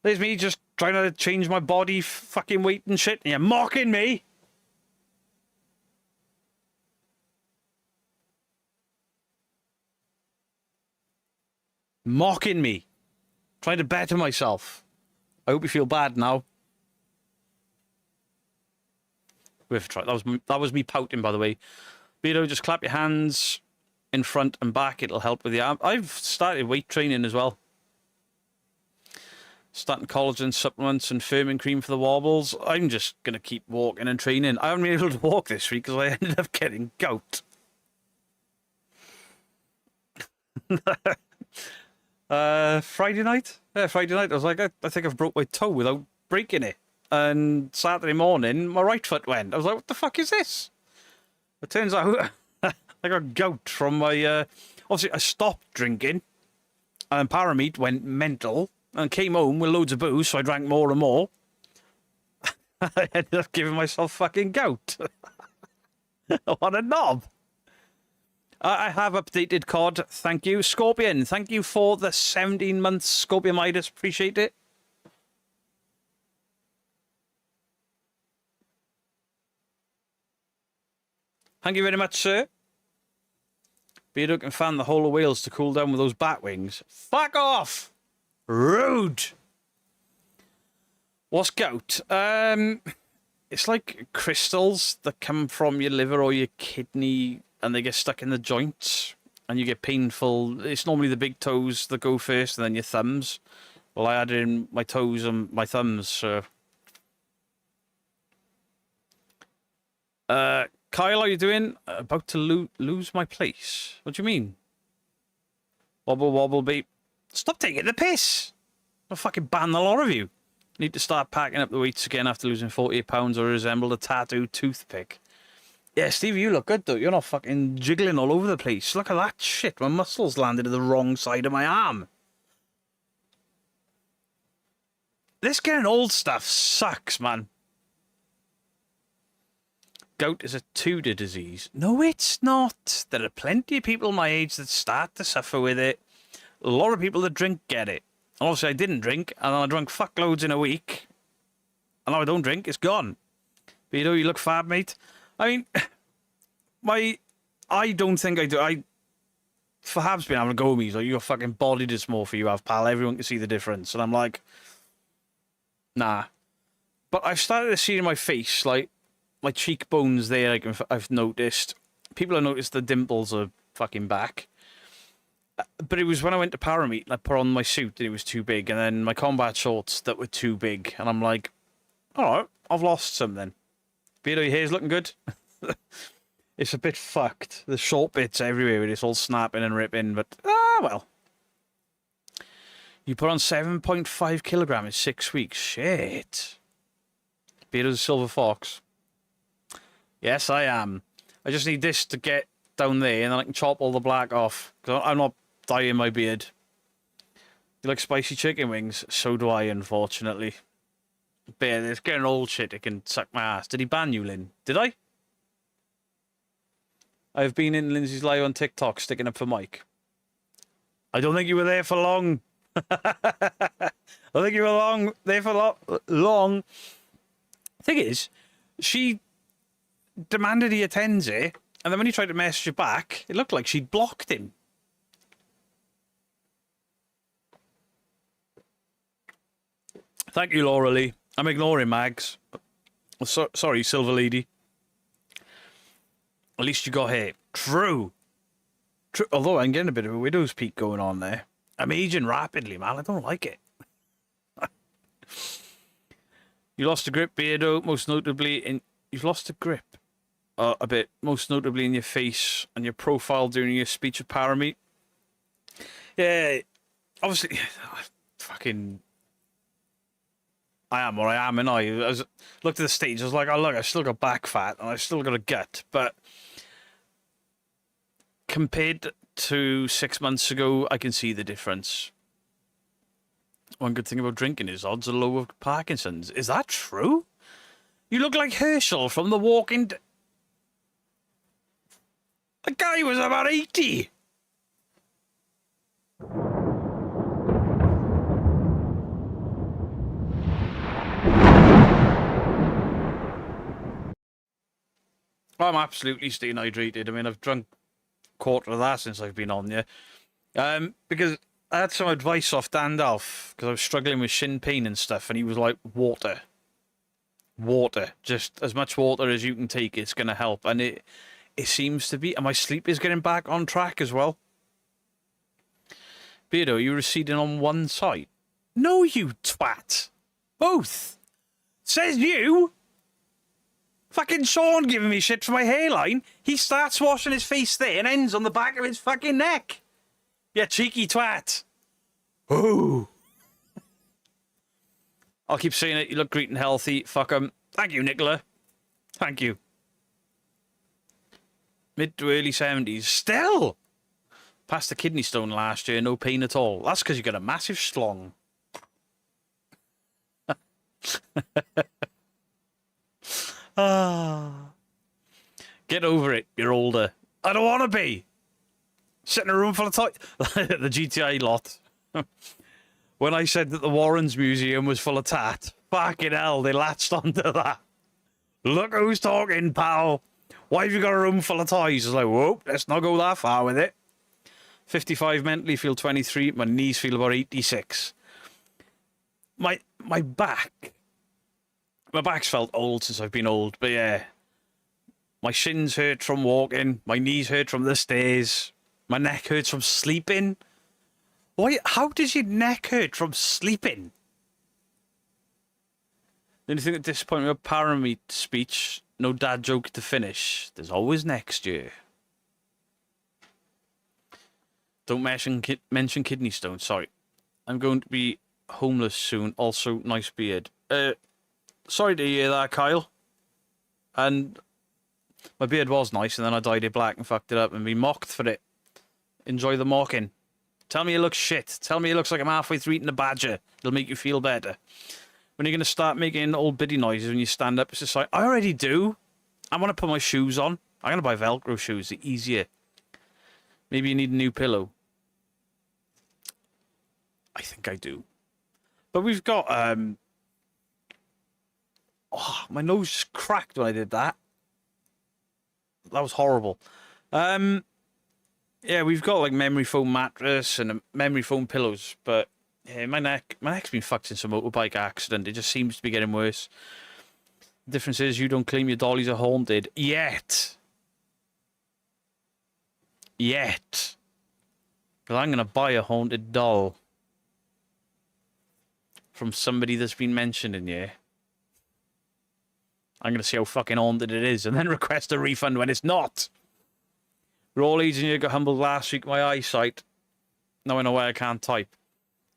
There's me just trying to change my body fucking weight and shit. And you're mocking me. Mocking me. Trying to better myself. I hope you feel bad now. We've tried. That was me pouting, by the way. Beardo, just clap your hands in front and back. It'll help with the arm. I've started weight training as well. Starting collagen supplements and firming cream for the wobbles. I'm just going to keep walking and training. I haven't been able to walk this week because I ended up getting gout. Friday night? Yeah, Friday night. I was like, I think I've broke my toe without breaking it. And Saturday morning, my right foot went. I was like, what the fuck is this? It turns out I got gout from my... obviously, I stopped drinking. And Parameat went mental. And came home with loads of booze, so I drank more and more. I ended up giving myself fucking gout. What a knob. I have updated COD. Thank you. Scorpion, thank you for the 17 months Scorpion Midas. Appreciate it. Thank you very much, sir. Beardo can fan the whole of Wales to cool down with those bat wings. Fuck off! Rude! What's gout? It's like crystals that come from your liver or your kidney and they get stuck in the joints and you get painful. It's normally the big toes that go first and then your thumbs. Well, I had it in my toes and my thumbs, so... Kyle, how you doing? About to lose my place. What do you mean? Wobble, wobble, beep. Stop taking the piss! I'll fucking ban the lot of you. Need to start packing up the weights again after losing 48 pounds or resemble a tattooed toothpick. Yeah, Stevie, you look good, though. You're not fucking jiggling all over the place. Look at that shit. My muscles landed at the wrong side of my arm. This getting old stuff sucks, man. Gout is a Tudor disease. No, it's not. There are plenty of people my age that start to suffer with it. A lot of people that drink get it. And obviously, I didn't drink, and I drank fuckloads in a week. And now I don't drink, it's gone. But you know, you look fab, mate. I mean, I don't think I do. Fahab's been having a go at me. He's like, your fucking body does more for you, have, pal. Everyone can see the difference. And I'm like, nah. But I've started to see in my face, like, my cheekbones there, like, I've noticed. People have noticed the dimples are fucking back. But it was when I went to Parameet and I put on my suit and it was too big. And then my combat shorts that were too big. And I'm like, alright, I've lost something. Beardo, your hair's looking good. It's a bit fucked. There's short bits everywhere. It's all snapping and ripping. But, well. You put on 7.5 kilograms in 6 weeks. Shit. Beardo's a silver fox. Yes, I am. I just need this to get down there and then I can chop all the black off. Because I'm not dyeing my beard. You like spicy chicken wings? So do I, unfortunately. But yeah, it's getting old shit. It can suck my ass. Did he ban you, Lynn? Did I? I've been in Lindsay's live on TikTok sticking up for Mike. I don't think you were there for long. I think you were there for long. Thing is, she demanded he attends it, and then when he tried to message her back, it looked like she'd blocked him. Thank you, Laura Lee. I'm ignoring Mags. Sorry, Silver Lady. At least you got hair. True. Although I'm getting a bit of a widow's peak going on there. I'm aging rapidly, man. I don't like it. You lost a grip, Beardo, most notably in... You've lost a grip. A bit, most notably in your face and your profile during your speech at Parameet. Yeah, obviously, fucking... I am what I am, and I looked at the stage, I was like, oh look, I've still got back fat, and I've still got a gut, but compared to 6 months ago, I can see the difference. One good thing about drinking is odds are low of Parkinson's. Is that true? You look like Herschel from The Walking Dead. The guy was about 80. I'm absolutely staying hydrated. I mean, I've drunk a quarter of that since I've been on there. Because I had some advice off Dandalf, because I was struggling with shin pain and stuff, and he was like, water. Water. Just as much water as you can take, it's going to help. And it seems to be. And my sleep is getting back on track as well. Beardo, you're receding on one side. No, you twat. Both. Says you. Fucking Sean giving me shit for my hairline. He starts washing his face there and ends on the back of his fucking neck. You cheeky twat. Ooh. I'll keep saying it. You look great and healthy. Fuck 'em. Thank you, Nicola. Thank you. Mid to early 70s. Still. Passed the kidney stone last year. No pain at all. That's because you got a massive schlong. Get over it. You're older. I don't want to be. Sit in a room full of toys. The GTI lot. When I said that the Warrens Museum was full of tat, fucking hell, they latched onto that. Look who's talking, pal. Why have you got a room full of toys? I was like, whoa, let's not go that far with it. 55 mentally, feel 23. My knees feel about 86. My back's felt old since I've been old, but yeah. My shins hurt from walking. My knees hurt from the stairs. My neck hurts from sleeping. Why? How does your neck hurt from sleeping? The only thing that disappointed me about Paramount speech, no dad joke to finish. There's always next year. Don't mention kidney stones. Sorry. I'm going to be homeless soon. Also, nice beard. Sorry to hear that, Kyle. And my beard was nice, and then I dyed it black and fucked it up and been mocked for it. Enjoy the mocking. Tell me it looks shit. Tell me it looks like I'm halfway through eating a badger. It'll make you feel better. When you're going to start making old biddy noises when you stand up, it's just like, I already do. I want to put my shoes on. I'm going to buy Velcro shoes. They're easier. Maybe you need a new pillow. I think I do. But we've got... Oh, my nose just cracked when I did that. That was horrible. Yeah, we've got like memory foam mattress and memory foam pillows, but yeah, my neck's been fucked in some motorbike accident. It just seems to be getting worse. The difference is you don't claim your dollies are haunted yet. Yet. Because I'm gonna buy a haunted doll from somebody that's been mentioned in here. I'm going to see how fucking haunted it is and then request a refund when it's not. We're all aging here, got humbled last week, my eyesight. Now I know why I can't type.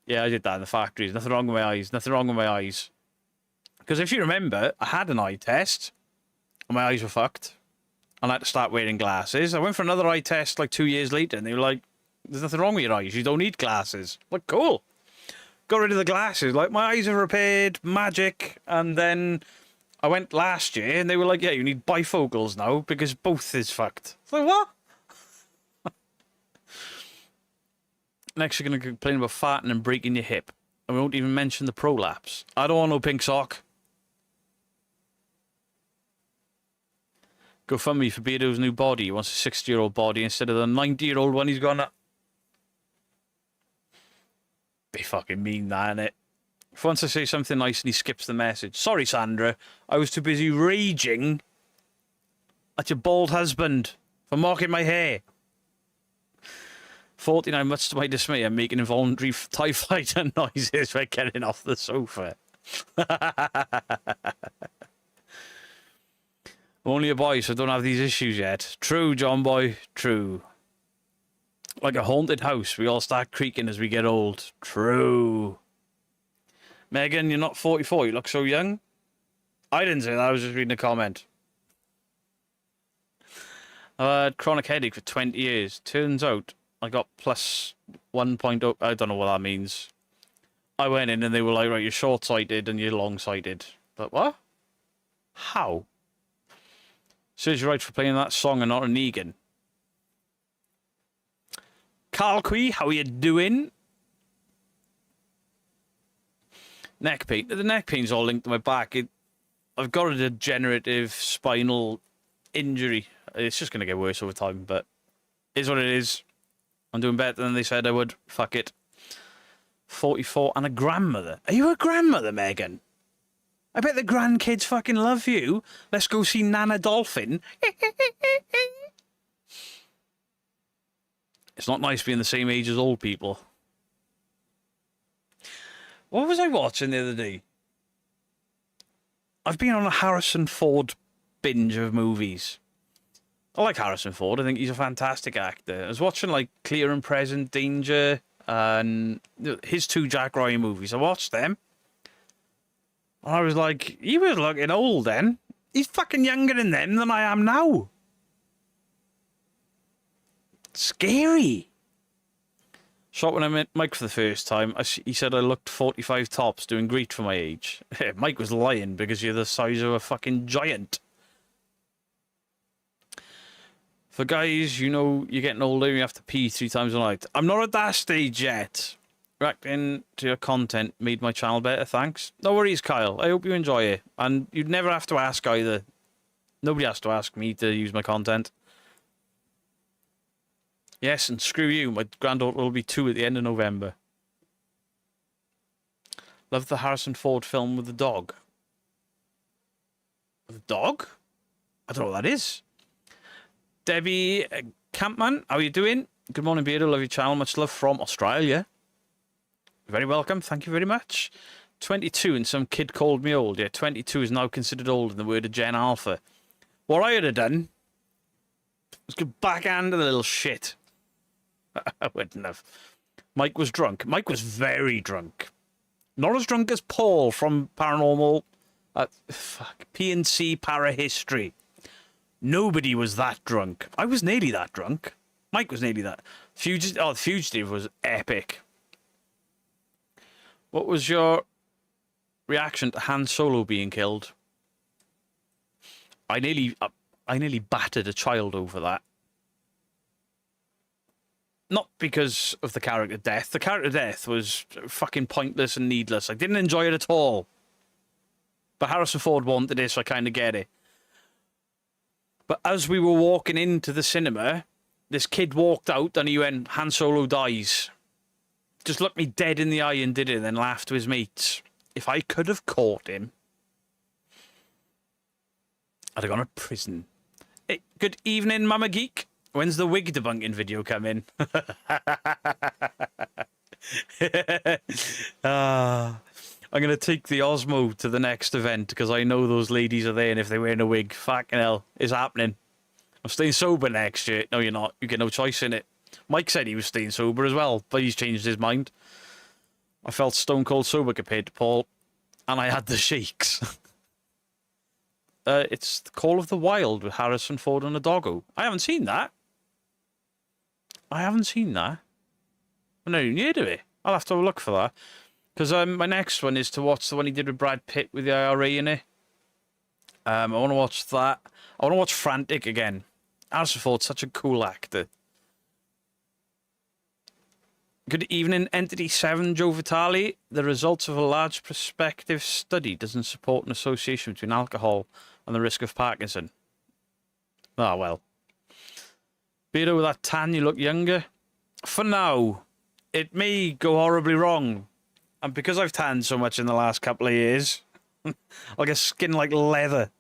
Yeah, I did that in the factory. There's nothing wrong with my eyes. Nothing wrong with my eyes. Because if you remember, I had an eye test and my eyes were fucked. And I had to start wearing glasses. I went for another eye test like 2 years later and they were like, there's nothing wrong with your eyes. You don't need glasses. I'm like, cool. Got rid of the glasses. Like, my eyes are repaired. Magic. And then... I went last year and they were like, yeah, you need bifocals now because both is fucked. I was like, what? Next, you're going to complain about farting and breaking your hip. And we won't even mention the prolapse. I don't want no pink sock. GoFundMe for Beardo's new body. He wants a 60-year-old body instead of the 90-year-old one he's gonna... Be fucking mean, that, innit? If once I say something nice and he skips the message. Sorry, Sandra. I was too busy raging at your bald husband for mocking my hair. 49, much to my dismay, I'm making involuntary TIE fighter noises by getting off the sofa. I'm only a boy, so I don't have these issues yet. True, John boy. True. Like a haunted house, we all start creaking as we get old. True. Megan, you're not 44. You look so young. I didn't say that. I was just reading a comment. I had chronic headache for 20 years. Turns out I got plus 1.0. I don't know what that means. I went in and they were like, right, you're short-sighted and you're long-sighted. But what? How? Says you're right for playing that song and not a Negan. Carl Quee, how are you doing? Neck pain. The neck pain's all linked to my back. I've got a degenerative spinal injury. It's just going to get worse over time, but it is what it is. I'm doing better than they said I would. Fuck it. 44 and a grandmother. Are you a grandmother, Megan? I bet the grandkids fucking love you. Let's go see Nana Dolphin. It's not nice being the same age as old people. What was I watching the other day? I've been on a Harrison Ford binge of movies. I like Harrison Ford. I think he's a fantastic actor. I was watching like Clear and Present Danger and his 2 Jack Ryan movies. I watched them. And I was like, he was looking old then. He's fucking younger in them than I am now. Scary. Shot when I met Mike for the first time. He said I looked 45 tops, doing great for my age. Mike was lying because you're the size of a fucking giant. For guys, you know you're getting older and you have to pee 3 times a night. I'm not at that stage yet. Reacting to your content made my channel better, thanks. No worries, Kyle. I hope you enjoy it. And you'd never have to ask either. Nobody has to ask me to use my content. Yes, and screw you. My granddaughter will be 2 at the end of November. Love the Harrison Ford film with the dog. The dog? I don't know what that is. Debbie Campman, how are you doing? Good morning, Beardo. Love your channel. Much love from Australia. Very welcome. Thank you very much. 22 and some kid called me old. Yeah, 22 is now considered old in the word of Gen Alpha. What I would have done was go backhand to the little shit. I wouldn't have. Mike was drunk. Mike was very drunk. Not as drunk as Paul from Paranormal... P&C Parahistory. Nobody was that drunk. I was nearly that drunk. Mike was nearly that. The Fugitive was epic. What was your reaction to Han Solo being killed? I nearly battered a child over that. Not because of the character death. The character death was fucking pointless and needless. I didn't enjoy it at all. But Harrison Ford wanted it, so I kind of get it. But as we were walking into the cinema, this kid walked out and he went, Han Solo dies. Just looked me dead in the eye and did it, and then laughed to his mates. If I could have caught him, I'd have gone to prison. Hey, good evening, Mama Geek. When's the wig debunking video coming? I'm going to take the Osmo to the next event because I know those ladies are there, and if they're wearing a wig, fucking hell, it's happening. I'm staying sober next year. No, you're not. You get no choice in it. Mike said he was staying sober as well, but he's changed his mind. I felt stone cold sober compared to Paul, and I had the shakes. It's the Call of the Wild with Harrison Ford and a doggo. I haven't seen that. I've not even heard of it. I'll have to have a look for that. Because my next one is to watch the one he did with Brad Pitt with the IRA in it. I want to watch that. I want to watch Frantic again. Harrison Ford's such a cool actor. Good evening, Entity 7, Joe Vitale. The results of a large prospective study doesn't support an association between alcohol and the risk of Parkinson. Ah, well. Beardo, with that tan, you look younger. For now, it may go horribly wrong. And because I've tanned so much in the last couple of years, I'll get skin like leather.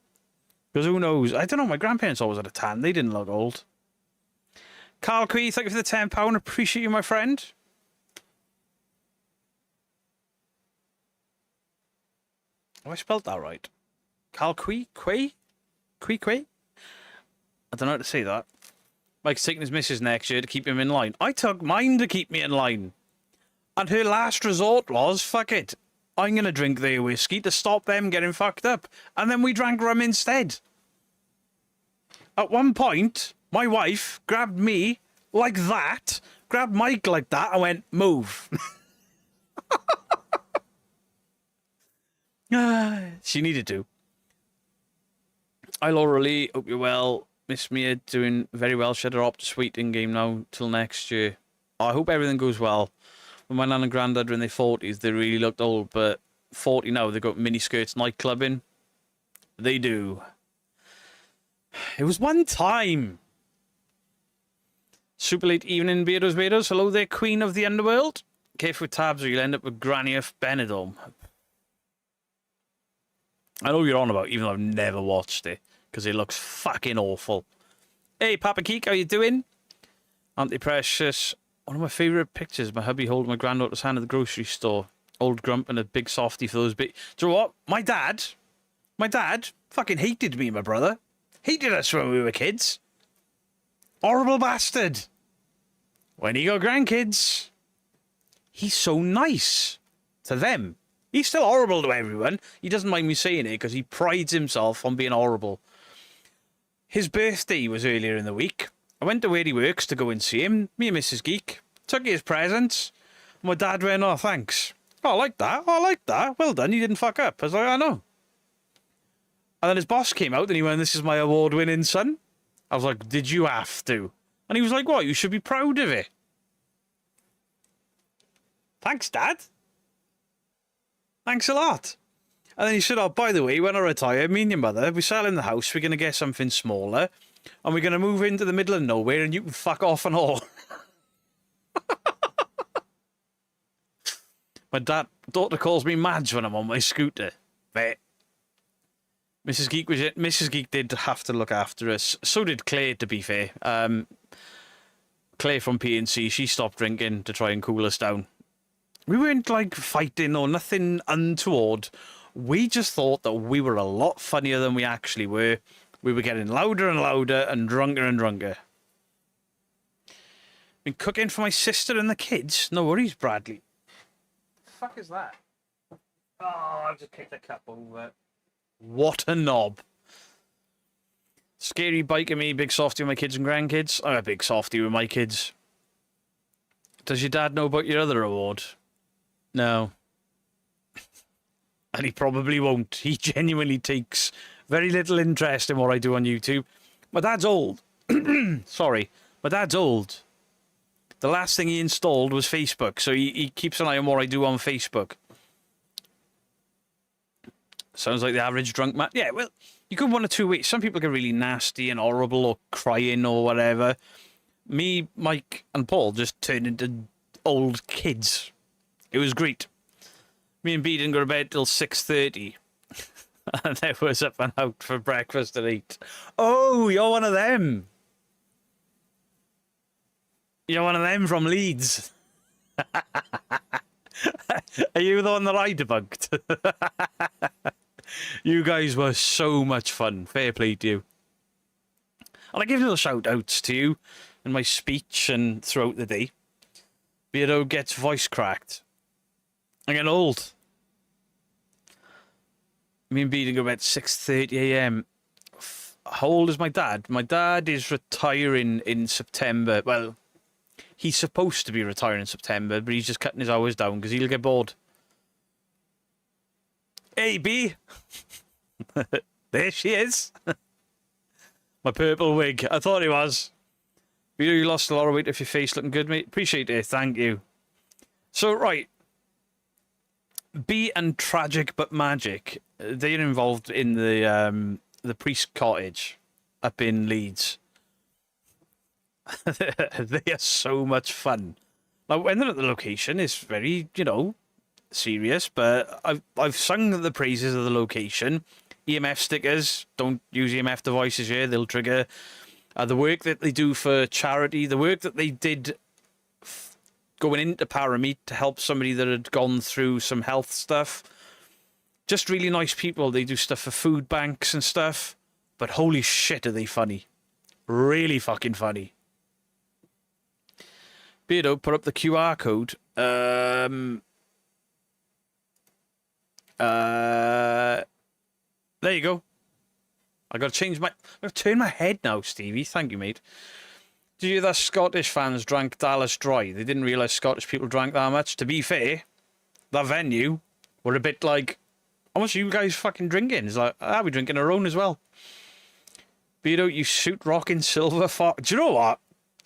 Because who knows? I don't know, my grandparents always had a tan. They didn't look old. Carl Quee, thank you for the £10. Appreciate you, my friend. Have I spelled that right? Carl Quee? Quee? Quee? I don't know how to say that. Mike's taking his missus next year to keep him in line. I took mine to keep me in line. And her last resort was, fuck it, I'm going to drink their whiskey to stop them getting fucked up. And then we drank rum instead. At one point, my wife grabbed me like that, grabbed Mike like that, and went, move. She needed to. Hi, Laura Lee. Hope you're well. Miss Mia doing very well. She had her Optus Suite in game now till next year. I hope everything goes well. When my nan and granddad were in their 40s, they really looked old, but 40 now, they've got miniskirts nightclubbing. They do. It was one time. Super late evening, Beardos. Hello there, Queen of the Underworld. Careful with tabs or you'll end up with Granny F. Benidorm. I know you're on about, even though I've never watched it, because it looks fucking awful. Hey, Papa Keek, how you doing? Auntie Precious. One of my favourite pictures, my hubby holding my granddaughter's hand at the grocery store. Old grump and a big softie for those big... Do you know what? My dad fucking hated me and my brother. Hated us when we were kids. Horrible bastard. When he got grandkids, he's so nice to them. He's still horrible to everyone. He doesn't mind me saying it because he prides himself on being horrible. His birthday was earlier in the week. I went to where he works to go and see him, me and Mrs. Geek. Took his presents. My dad went, oh, thanks. Oh, I like that. Oh, I like that. Well done, you didn't fuck up. I was like, I know. And then his boss came out and he went, this is my award-winning son. I was like, did you have to? And he was like, what? You should be proud of it. Thanks, Dad. Thanks a lot. And then he said, oh, by the way, when I retire, me and your mother, we're selling the house, we're going to get something smaller, and we're going to move into the middle of nowhere, and you can fuck off and all. My daughter calls me Madge when I'm on my scooter. But Mrs. Geek did have to look after us. So did Claire, to be fair. Claire from P&C, she stopped drinking to try and cool us down. We weren't like fighting or nothing untoward. We just thought that we were a lot funnier than we actually were. We were getting louder and louder and drunker and drunker. Been cooking for my sister and the kids. No worries, Bradley. The fuck is that? Oh, I've just kicked a cup over. What a knob. Scary biker me, big softy with my kids and grandkids. I'm a big softy with my kids. Does your dad know about your other award? No. And he probably won't. He genuinely takes very little interest in what I do on YouTube. My dad's old. Sorry. My dad's old. The last thing he installed was Facebook, so he keeps an eye on what I do on Facebook. Sounds like the average drunk man. Yeah, well, you go one or 2 weeks. Some people get really nasty and horrible or crying or whatever. Me, Mike, and Paul just turned into old kids. It was great. Me and B didn't go to bed till 6:30. And I was up and out for breakfast at 8. Oh, you're one of them. You're one of them from Leeds. Are you the one that I debunked? You guys were so much fun. Fair play to you. And I give little shout outs to you in my speech and throughout the day. Beardo gets voice cracked. I'm getting old. Me and Beardo go to bed 6:30 a.m. How old is my dad? My dad is retiring in September. Well, he's supposed to be retiring in September, but he's just cutting his hours down because he'll get bored. Hey, B. There she is. My purple wig. I thought it was. You lost a lot of weight if your face looking good, mate. Appreciate it. Thank you. So, right. B and Tragic But Magic. They're involved in the priest cottage up in Leeds. They are so much fun. Now, when they're at the location, it's very, serious, but I've sung the praises of the location. EMF stickers, don't use EMF devices here, they'll trigger. The work that they do for charity, the work that they did going into Parameet to help somebody that had gone through some health stuff. Just really nice people. They do stuff for food banks and stuff, but holy shit are they funny. Really fucking funny. Beardo, put up the QR code. There you go. I got to change my... I've turned my head now, Stevie. Thank you, mate. Did you hear that Scottish fans drank Dallas dry? They didn't realise Scottish people drank that much. To be fair, that venue were a bit like, how much are you guys fucking drinking? It's like, we're drinking our own as well. Beardo, you suit rocking silver for... Do you know what?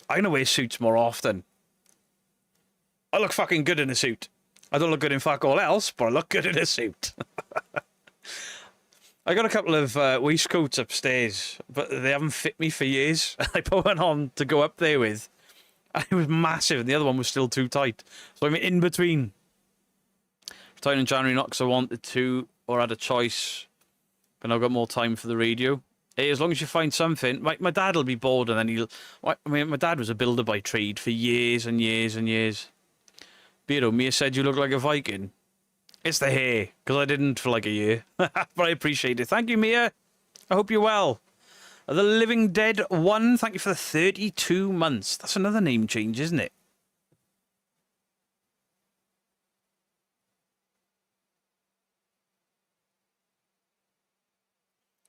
I'm going to wear suits more often. I look fucking good in a suit. I don't look good in fuck all else, but I look good in a suit. I got a couple of waistcoats upstairs, but they haven't fit me for years. I put one on to go up there with, and it was massive, and the other one was still too tight. So I'm in between. Retiring in January, not because I wanted to or had a choice, but now I've got more time for the radio. Hey, as long as you find something, my dad will be bored, and then he'll... my dad was a builder by trade for years and years and years. Beardo, Mia said you look like a Viking. It's the hair, because I didn't for like a year. But I appreciate it. Thank you, Mia. I hope you're well. The Living Dead 1, thank you for the 32 months. That's another name change, isn't it?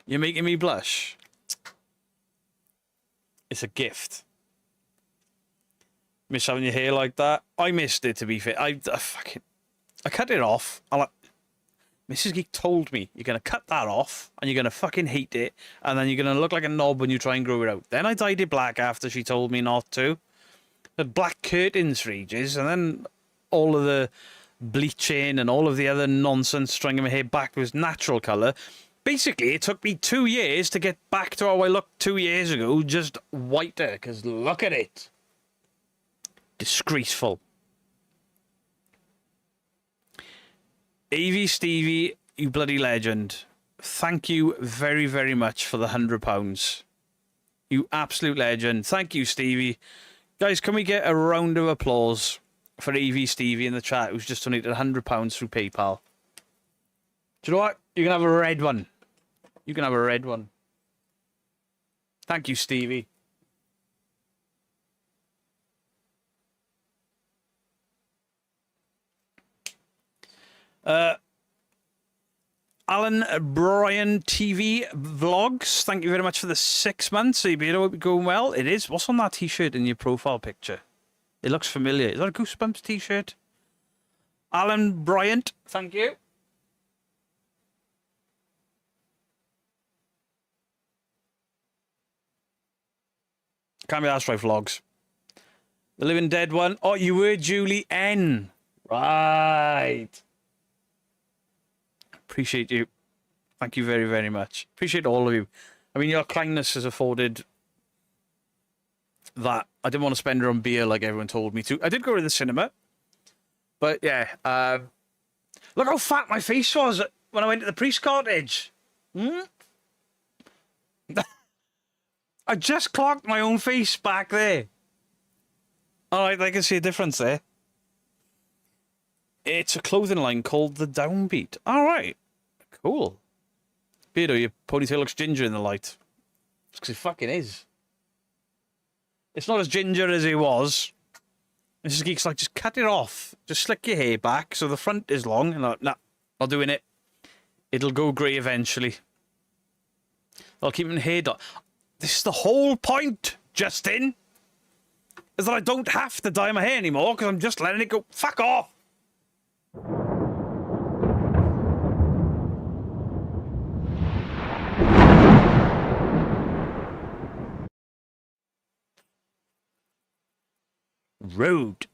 You're making me blush. It's a gift. Miss having your hair like that. I missed it, to be fair. I cut it off. Mrs. Geek told me, you're going to cut that off, and you're going to fucking hate it, and then you're going to look like a knob when you try and grow it out. Then I dyed it black after she told me not to. Had black curtains for ages, and then all of the bleaching and all of the other nonsense, stringing my hair back to its natural colour. Basically, it took me 2 years to get back to how I looked 2 years ago, just whiter, because look at it. Disgraceful. AV Stevie, you bloody legend. Thank you very, very much for the £100. You absolute legend. Thank you, Stevie. Guys, can we get a round of applause for AV Stevie in the chat, who's just donated £100 through PayPal? Do you know what? You can have a red one. You can have a red one. Thank you, Stevie. Alan Bryan TV Vlogs, thank you very much for the 6 months. I hope you're going well. It is. What's on that t-shirt in your profile picture? It looks familiar. Is that a Goosebumps t-shirt? Alan Bryant, thank you. Can't be asked right, Vlogs. The Living Dead one. Oh, you were Julie N. Right. Appreciate you. Thank you very, very much. Appreciate all of you. I mean, your kindness has afforded that. I didn't want to spend it on beer like everyone told me to. I did go to the cinema. But, yeah. Look how fat my face was when I went to the priest cottage. I just clocked my own face back there. All right, I can see a difference there. It's a clothing line called The Downbeat. All right. Cool. Beardo, your ponytail looks ginger in the light. It's because it fucking is. It's not as ginger as it was. Mrs. Geek's like, just cut it off. Just slick your hair back so the front is long. And I'm like, nah, not doing it. It'll go grey eventually. I'll keep my hair done. This is the whole point, Justin. Is that I don't have to dye my hair anymore because I'm just letting it go. Fuck off. Rude.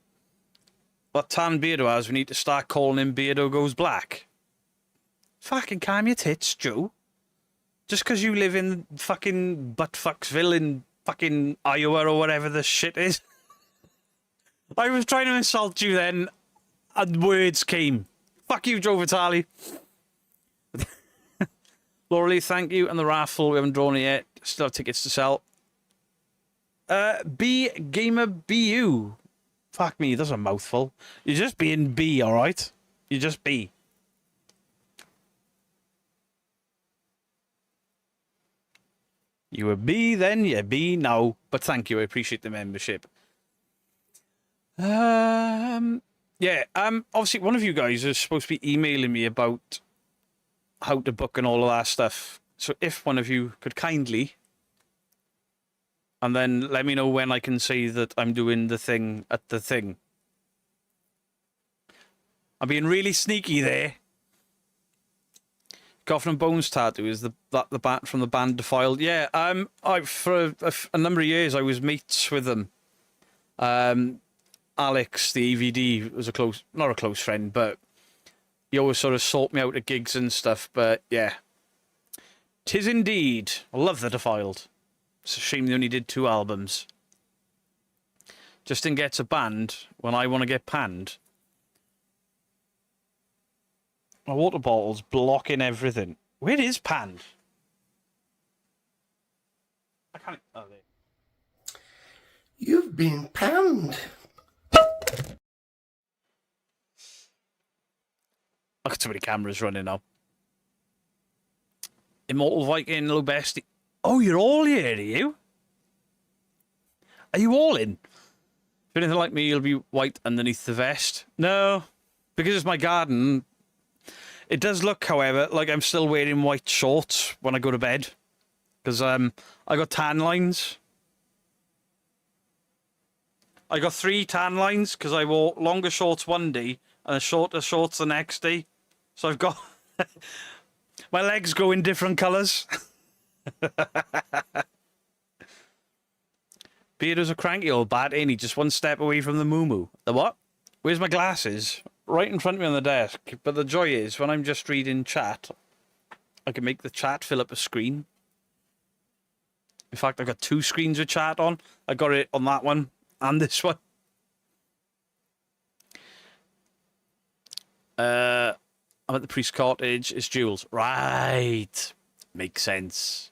What tan Beardo has, we need to start calling him Beardo Goes Black. Fucking calm your tits, Joe. Just because you live in fucking Buttfucksville in fucking Iowa or whatever the shit is. I was trying to insult you then, and words came. Fuck you, Joe Vitale. Laura Lee, thank you. And the raffle, we haven't drawn it yet. Still have tickets to sell. B Gamer BU. Fuck me, that's a mouthful. You're just being B, alright? You're just B. You were B then, you're B now. But thank you, I appreciate the membership. Yeah, obviously one of you guys is supposed to be emailing me about how to book and all of that stuff. So if one of you could kindly, and then let me know when I can say that I'm doing the thing at the thing. I'm being really sneaky there. Coffin and Bones tattoo is the bat from the band Defiled. Yeah, for a number of years I was mates with them. Alex, the AVD, was not a close friend, but he always sort of sought me out at gigs and stuff. But yeah, 'tis indeed. I love the Defiled. It's a shame they only did 2 albums. Justin gets a band when I want to get panned. My water bottle's blocking everything. Where is panned? I can't. Oh, there. You've been panned. I've got too many cameras running now. Immortal Viking, Low Bestie. Oh, you're all here, are you? Are you all in? If you're anything like me, you'll be white underneath the vest. No, because it's my garden. It does look, however, like I'm still wearing white shorts when I go to bed. Because I got tan lines. I got 3 tan lines because I wore longer shorts one day and shorter shorts the next day. So I've got... my legs go in different colours. Beardo's a cranky old bat, ain't he? Just one step away from the moo-moo. The what? Where's my glasses? right in front of me on the desk. But the joy is, when I'm just reading chat, I can make the chat fill up a screen. In fact, I've got 2 screens with chat on. I got it on that one and this one. I'm at the priest cottage. It's Jules. Right. Makes sense.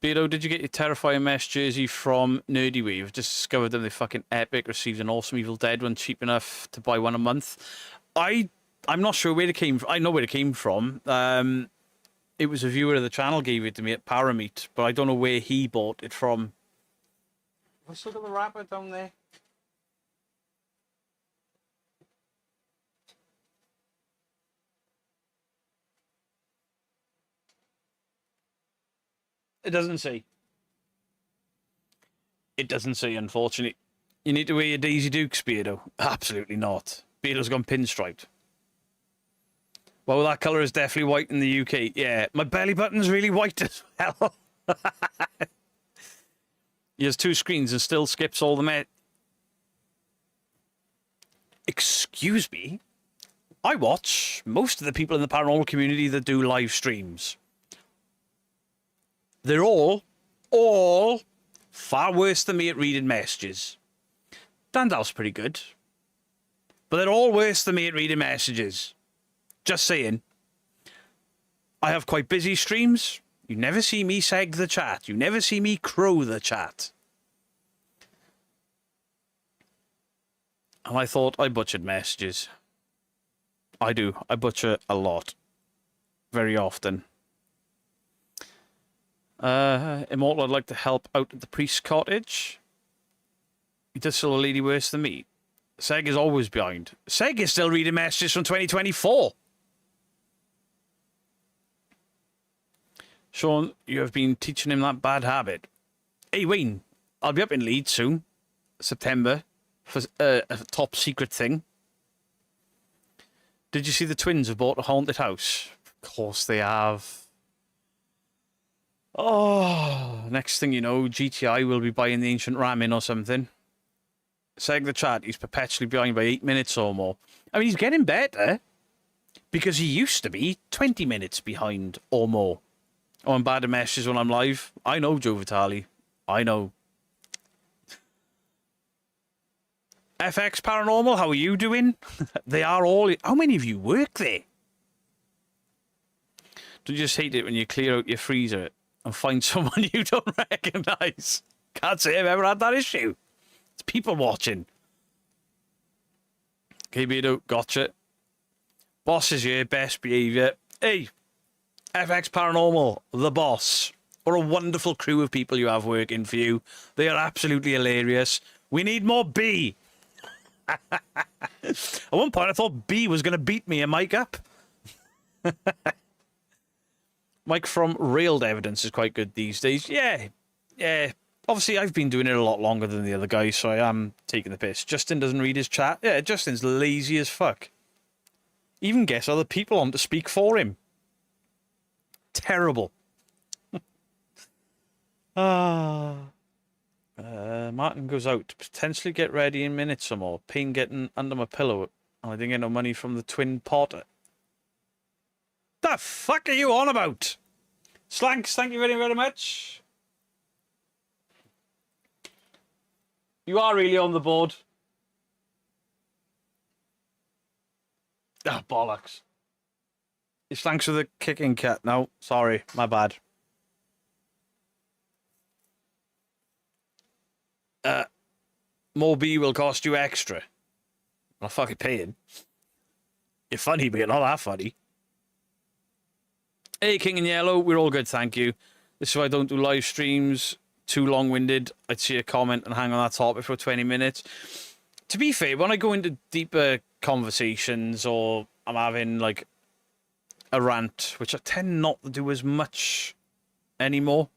Beardo, did you get your Terrifying Mesh jersey from Nerdy Weave? Just discovered them. They're fucking epic. Received an awesome Evil Dead one, cheap enough to buy one a month. I'm not sure where it came from. I know where it came from. It was a viewer of the channel gave it to me at Parameet, but I don't know where he bought it from. Have I still got the wrapper down there? It doesn't say. It doesn't say, unfortunately. You need to wear your Daisy Dukes, Beardo. Absolutely not. Beardo's gone pinstriped. Well, that colour is definitely white in the UK. Yeah, my belly button's really white as well. He has 2 screens and still skips all the Excuse me? I watch most of the people in the paranormal community that do live streams. They're all far worse than me at reading messages. Dandal's pretty good. But they're all worse than me at reading messages. Just saying. I have quite busy streams. You never see me seg the chat. You never see me crow the chat. And I thought I butchered messages. I do. I butcher a lot. Very often. Immortal, I'd like to help out at the priest's cottage. He does still a lady worse than me. Seg is always behind. Seg is still reading messages from 2024. Sean, you have been teaching him that bad habit. Hey, Wayne, I'll be up in Leeds soon. September. For a top secret thing. Did you see the twins have bought a haunted house? Of course they have. Oh, next thing you know, GTI will be buying the ancient ramen or something. Seg the chat, he's perpetually behind by 8 minutes or more. I mean, he's getting better. Because he used to be 20 minutes behind or more. Oh, I'm bad at messages when I'm live. I know, Joe Vitale. I know. FX Paranormal, how are you doing? They are all... How many of you work there? Don't you just hate it when you clear out your freezer and find someone you don't recognise? Can't say I've ever had that issue. It's people watching. Okay, Beardo, gotcha. Boss is here, best behaviour. Hey, FX Paranormal, the boss. What a wonderful crew of people you have working for you. They are absolutely hilarious. We need more B. At one point, I thought B was going to beat me and Mike up. Mike from Railed Evidence is quite good these days. Yeah. Obviously, I've been doing it a lot longer than the other guys, so I am taking the piss. Justin doesn't read his chat. Yeah, Justin's lazy as fuck. Even gets other people on to speak for him. Terrible. Martin goes out to potentially get ready in minutes or more. Pain getting under my pillow. I didn't get no money from the twin potter. The fuck are you on about? Slanks, thank you very, very much. You are really on the board. Ah, oh, bollocks. It's thanks for the kicking cat. No, sorry, my bad. More B will cost you extra. I'm fucking paying. You're funny, but you're not that funny. Hey, King in Yellow, we're all good, thank you. This is why I don't do live streams. Too long-winded. I'd see a comment and hang on that topic for 20 minutes. To be fair, when I go into deeper conversations or I'm having, like, a rant, which I tend not to do as much anymore,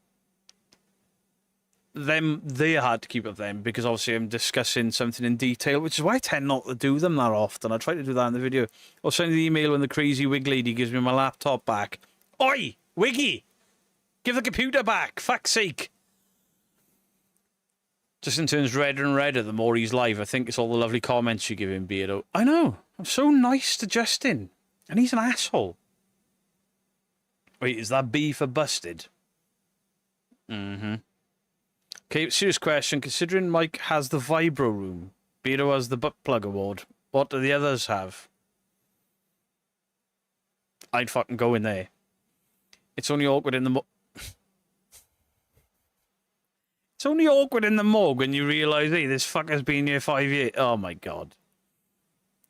they're hard to keep up then, because obviously I'm discussing something in detail, which is why I tend not to do them that often. I try to do that in the video. I'll send you the email when the crazy wig lady gives me my laptop back. Oi, Wiggy! Give the computer back, fuck's sake. Justin turns redder and redder the more he's live. I think it's all the lovely comments you give him, Beardo. I know. I'm so nice to Justin. And he's an asshole. Wait, is that B for busted? Mm-hmm. Okay, serious question. Considering Mike has the Vibro room, Beardo has the butt plug award, what do the others have? I'd fucking go in there. It's only awkward in the It's only awkward in the morgue when you realise, hey, this fucker's been here 5 years. Oh my god.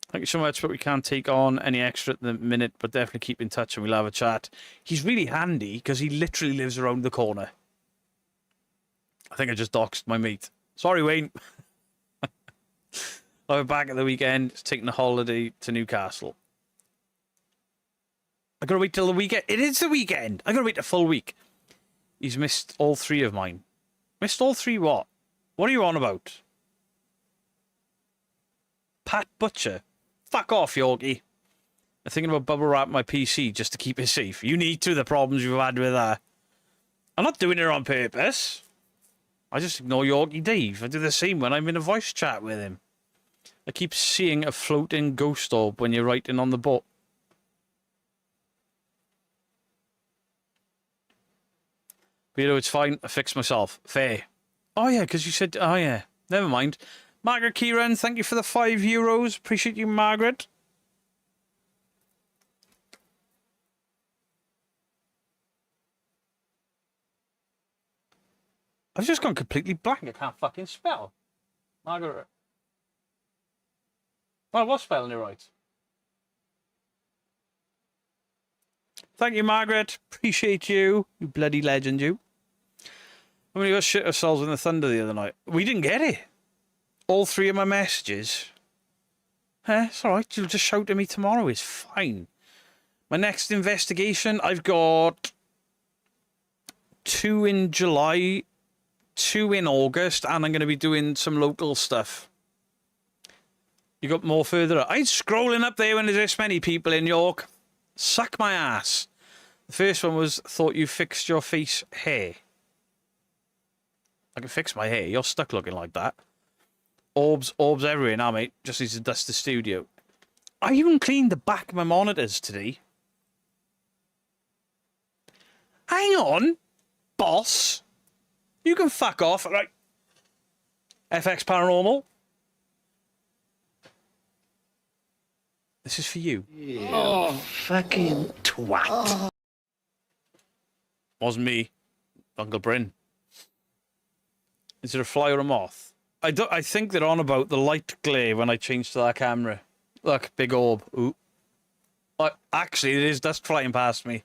Thank you so much, but we can't take on any extra at the minute, but definitely keep in touch and we'll have a chat. He's really handy because he literally lives around the corner. I think I just doxed my mate. Sorry, Wayne. I'll be back at the weekend. It's taking a holiday to Newcastle. I gotta wait till the weekend. It is the weekend. I gotta wait a full week. He's missed all 3 of mine. Missed all 3 what? What are you on about? Pat Butcher. Fuck off, Yorkie. I'm thinking about bubble wrap my PC just to keep it safe. You need to, the problems you've had with that. I'm not doing it on purpose. I just ignore Yorkie Dave. I do the same when I'm in a voice chat with him. I keep seeing a floating ghost orb when you're writing on the boat. Peter, it's fine. I fixed myself. Fair. Oh, yeah, because you said... Oh, yeah. Never mind. Margaret Kieran, thank you for the €5. Appreciate you, Margaret. I've just gone completely blank. I can't fucking spell. Margaret. Well, I was spelling it right. Thank you, Margaret. Appreciate you. You bloody legend, you. When we got shit ourselves in the thunder the other night. We didn't get it. All 3 of my messages. It's alright. You'll just shout at me tomorrow. It's fine. My next investigation, I've got 2 in July, 2 in August, and I'm going to be doing some local stuff. You got more further up. I'm scrolling up there when there's this many people in York. Suck my ass. The first one was, thought you fixed your face hair. I can fix my hair. You're stuck looking like that. Orbs everywhere now, mate. Just needs to dust the studio. I even cleaned the back of my monitors today. Hang on, boss. You can fuck off, right? FX Paranormal. This is for you. Yeah. Oh, fucking twat. Wasn't me. Uncle Bryn. Is it a fly or a moth? I think they're on about the light glare when I change to that camera. Look, big orb. Ooh. Actually, it is dust flying past me.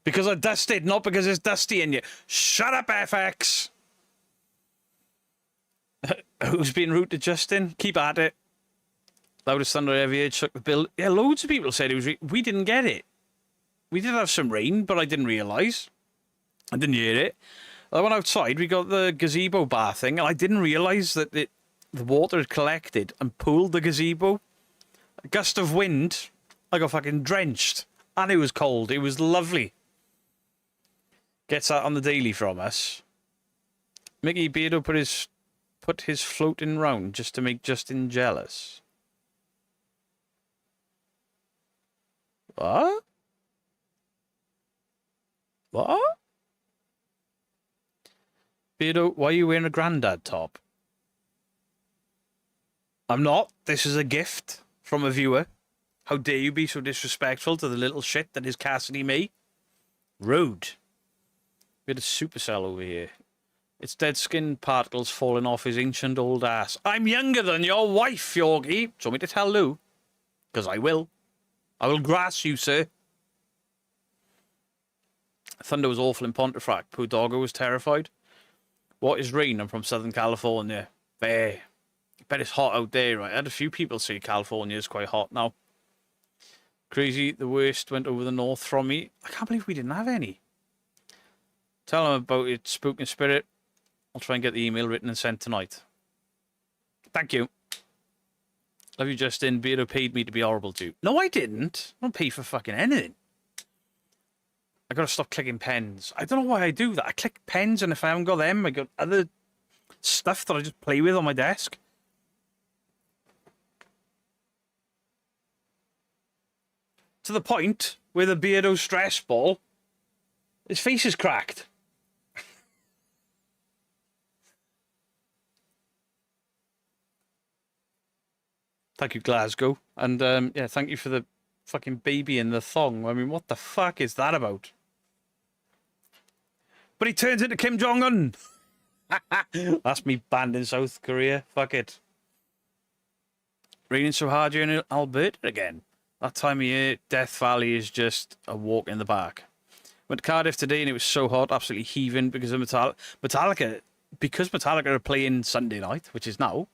Because I dusted, not because it's dusty in you. Shut up, FX! Who's being rude to Justin? Keep at it. Loudest thunder I ever heard shook the bill. Yeah, loads of people said it was... We didn't get it. We did have some rain, but I didn't realise. I didn't hear it. I went outside, we got the gazebo bar thing, and I didn't realise that the water had collected and pooled the gazebo. A gust of wind, I got fucking drenched. And it was cold. It was lovely. Gets that on the daily from us. Mickey Beardo put his floating round just to make Justin jealous. What? What? Beardo, why are you wearing a granddad top? I'm not. This is a gift from a viewer. How dare you be so disrespectful to the little shit that is Cassidy me? Rude. We had a supercell over here. It's dead skin particles falling off his ancient old ass. I'm younger than your wife, Yorkie. Do you want me to tell Lou? Because I will. I will grass you, sir. Thunder was awful in Pontefract. Poor doggo was terrified. What is rain? I'm from Southern California. There. I bet it's hot out there, right? I had a few people say California is quite hot now. Crazy, the worst went over the north from me. I can't believe we didn't have any. Tell them about it, Spooking Spirit. I'll try and get the email written and sent tonight. Thank you. Love you, Justin. Beardo paid me to be horrible to you. No, I didn't. I don't pay for fucking anything. I gotta stop clicking pens. I don't know why I do that. I click pens, and if I haven't got them, I got other stuff that I just play with on my desk. To the point where the Beardo stress ball, his face is cracked. Thank you, Glasgow. And yeah, thank you for the fucking baby in the thong. I mean, what the fuck is that about? But he turns into Kim Jong-un. That's me banned in South Korea. Fuck it. Raining so hard you're in Alberta again. That time of year, Death Valley is just a walk in the park. Went to Cardiff today and it was so hot, absolutely heaving because of Metallica. Because Metallica are playing Sunday night, which is now,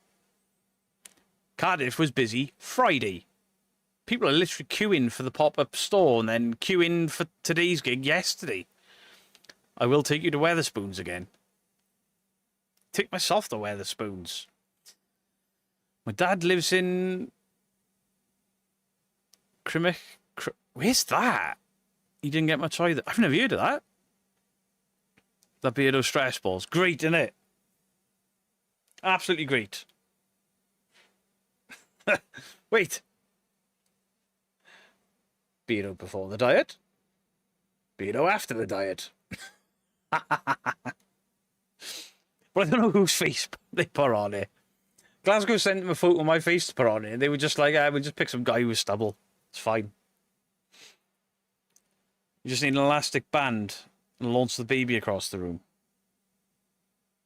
Cardiff was busy Friday. People are literally queuing for the pop-up store and then queuing for today's gig yesterday. I will take you to Weatherspoons again. Take myself to Weatherspoons. My dad lives in where's that? He didn't get much either. I've never heard of that. The Beardo stress balls. Great, isn't it? Absolutely great. Wait. Beardo before the diet. Beardo after the diet. But I don't know whose face they put on it. Glasgow sent them a photo of my face to put on it, and they were just like, we'll just pick some guy with stubble. It's fine. You just need an elastic band and launch the baby across the room.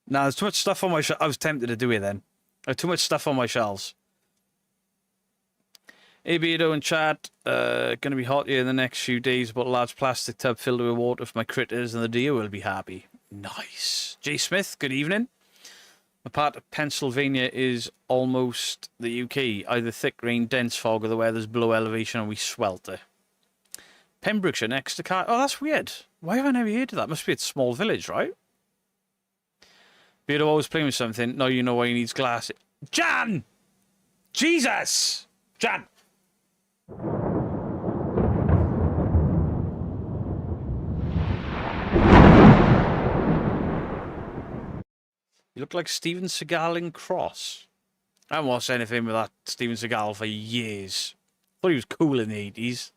Now, there's too much stuff on my shelves. I was tempted to do it then. I have too much stuff on my shelves. Hey, Beardo and chat. Going to be hot here in the next few days, but a large plastic tub filled with water for my critters, and the deer will be happy. Nice. Jay Smith, good evening. A part of Pennsylvania is almost the UK. Either thick rain, dense fog, or the weather's below elevation and we swelter. Pembrokeshire next to Car... Oh, that's weird. Why have I never heard of that? Must be a small village, right? Beardo always playing with something. Now you know why he needs glasses. Jan! Jesus! Jan! You look like Steven Seagal in Cross. I haven't watched anything with that Steven Seagal for years. Thought he was cool in the 80s.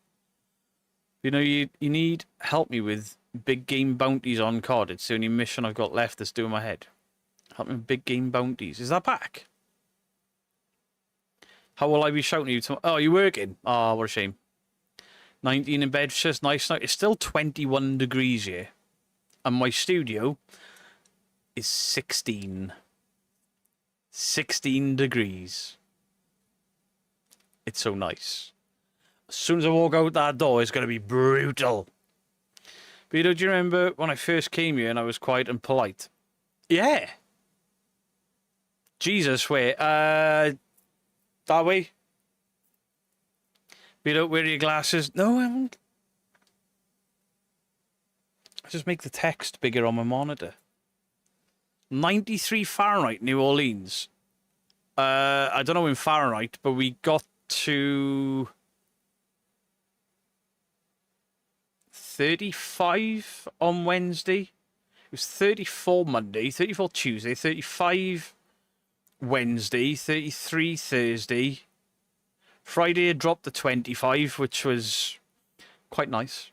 You know, you need help me with big game bounties on COD. It's the only mission I've got left that's doing my head. Help me with big game bounties. Is that back? How will I be shouting at you tomorrow? Oh, you're working? Oh, what a shame. 19 in Bedfordshire, nice night. It's still 21 degrees here. And my studio is 16. 16 degrees. It's so nice. As soon as I walk out that door, it's going to be brutal. But do you remember when I first came here and I was quiet and polite? Yeah. Jesus, wait. That way? You don't wear your glasses? No, I haven't. I just make the text bigger on my monitor. 93 Fahrenheit, New Orleans. I don't know in Fahrenheit, but we got to 35 on Wednesday. It was 34 Monday, 34 Tuesday, 35 Wednesday, 33 Thursday. Friday it dropped to 25, which was quite nice.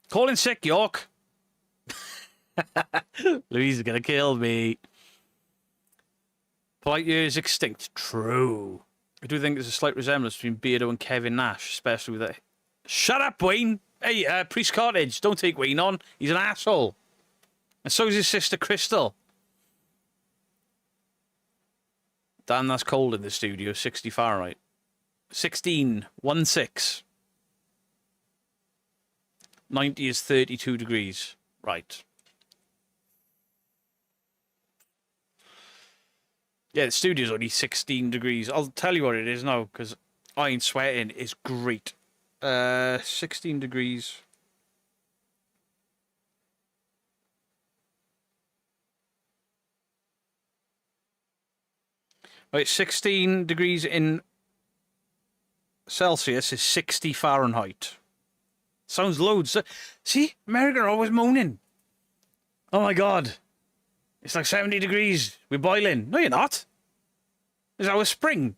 Calling sick, York. Louise is going to kill me. Polite year is extinct. True. I do think there's a slight resemblance between Beardo and Kevin Nash, especially with that. Shut up, Wayne. Hey, Priest Cottage, don't take Wayne on. He's an asshole. And so is his sister, Crystal. Damn, that's cold in the studio. 60 Fahrenheit. 16. 1-6. 90 is 32 degrees. Right. Yeah, the studio's only 16 degrees. I'll tell you what it is now, because I ain't sweating. It's great. 16 degrees. Right, 16 degrees in Celsius is 60 Fahrenheit. Sounds loads. See, America are always moaning. Oh my God. It's like 70 degrees. We're boiling. No, you're not. It's our spring.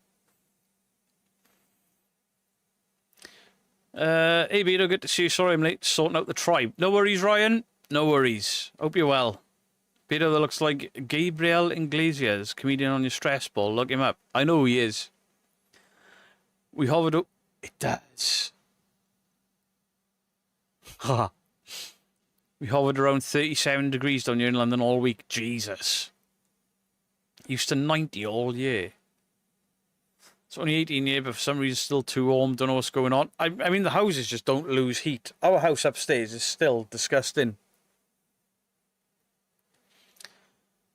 Hey, Beto, good to see you. Sorry I'm late sorting out the tribe. No worries, Ryan. No worries. Hope you're well. Beto, that looks like Gabriel Iglesias, comedian on your stress ball. Look him up. I know who he is. We hovered up. It does. Ha. We hovered around 37 degrees down here in London all week. Jesus. Used to 90 all year. It's only 18 here, but for some reason still too warm. Don't know what's going on. I mean, the houses just don't lose heat. Our house upstairs is still disgusting.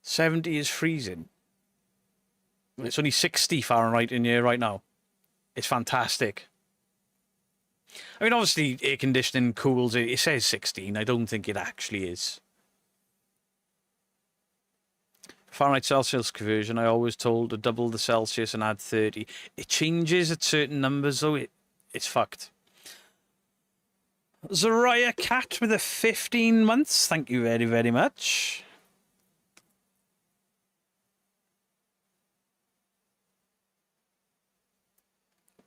70 is freezing. It's only 60 Fahrenheit in here right now. It's fantastic. I mean, obviously, air conditioning cools it. It says 16. I don't think it actually is. Fahrenheit Celsius conversion, I always told to double the Celsius and add 30. It changes at certain numbers, though. It's fucked. Zariah Cat with the 15 months. Thank you very, very much.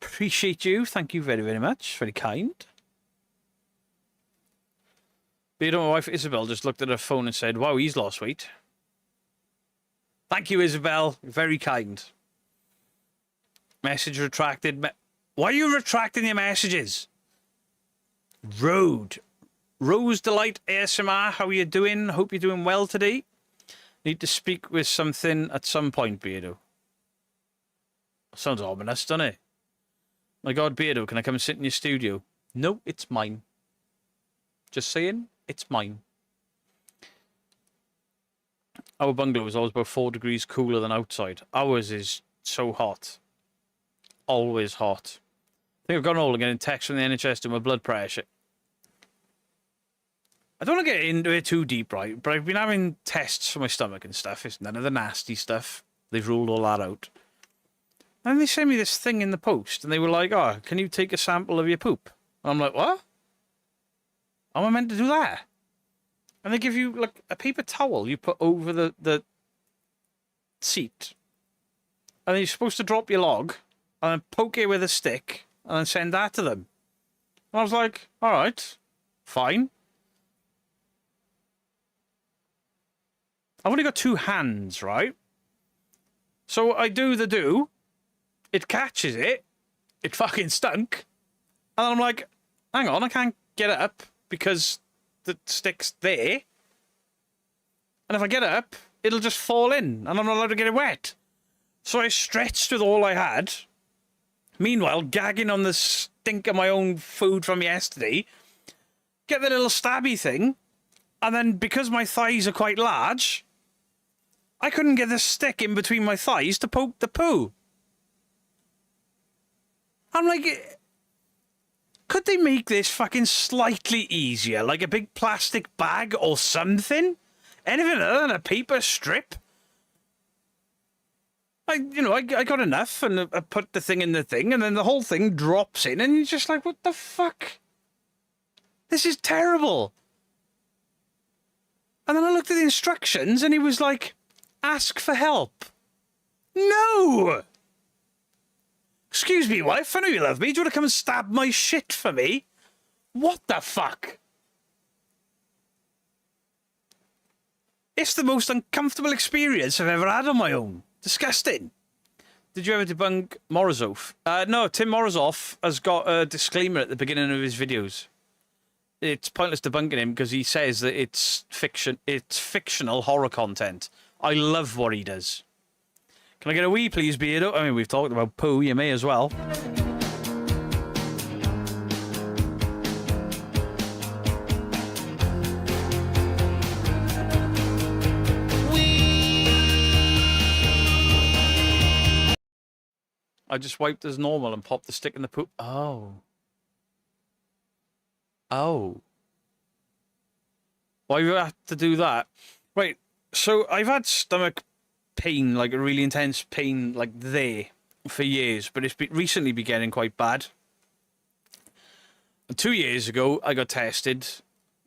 Appreciate you. Thank you very, very much. Very kind. But my wife Isabel just looked at her phone and said, wow, he's lost weight. Thank you, Isabel. Very kind. Message retracted. Why are you retracting your messages? Rose Delight ASMR, how are you doing? Hope you're doing well today. Need to speak with something at some point, Beardo. Sounds ominous, doesn't it? My God, Beardo, can I come and sit in your studio? No, it's mine. Just saying, it's mine. Our bungalow is always about 4 degrees cooler than outside. Ours is so hot. Always hot. I think I've gone old and getting texts from the NHS to my blood pressure. I don't want to get into it too deep, right? But I've been having tests for my stomach and stuff. It's none of the nasty stuff. They've ruled all that out. And they sent me this thing in the post. And they were like, oh, can you take a sample of your poop? And I'm like, what? How am I meant to do that? And they give you, like, a paper towel you put over the seat. And then you're supposed to drop your log and then poke it with a stick and then send that to them. And I was like, all right, fine. I've only got 2 hands, right? So I do the do. It catches it. It fucking stunk. And I'm like, hang on, I can't get it up because the stick's there. And if I get it up, it'll just fall in and I'm not allowed to get it wet. So I stretched with all I had. Meanwhile, gagging on the stink of my own food from yesterday. Get the little stabby thing. And then because my thighs are quite large, I couldn't get the stick in between my thighs to poke the poo. I'm like, could they make this fucking slightly easier? Like a big plastic bag or something? Anything other than a paper strip? I got enough and I put the thing in the thing and then the whole thing drops in and you're just like, what the fuck? This is terrible. And then I looked at the instructions and he was like, ask for help. No! Excuse me, wife, I know you love me. Do you want to come and stab my shit for me? What the fuck? It's the most uncomfortable experience I've ever had on my own. Disgusting. Did you ever debunk Morozov? No, Tim Morozov has got a disclaimer at the beginning of his videos. It's pointless debunking him because he says that it's fiction. It's fictional horror content. I love what he does. Can I get a wee, please, Beardo? I mean, we've talked about poo. You may as well. I just wiped as normal and popped the stick in the poop. Oh. Oh. Why you have to do that? Right, so I've had stomach pain, like a really intense pain, like there, for years, but it's recently been getting quite bad. And 2 years ago, I got tested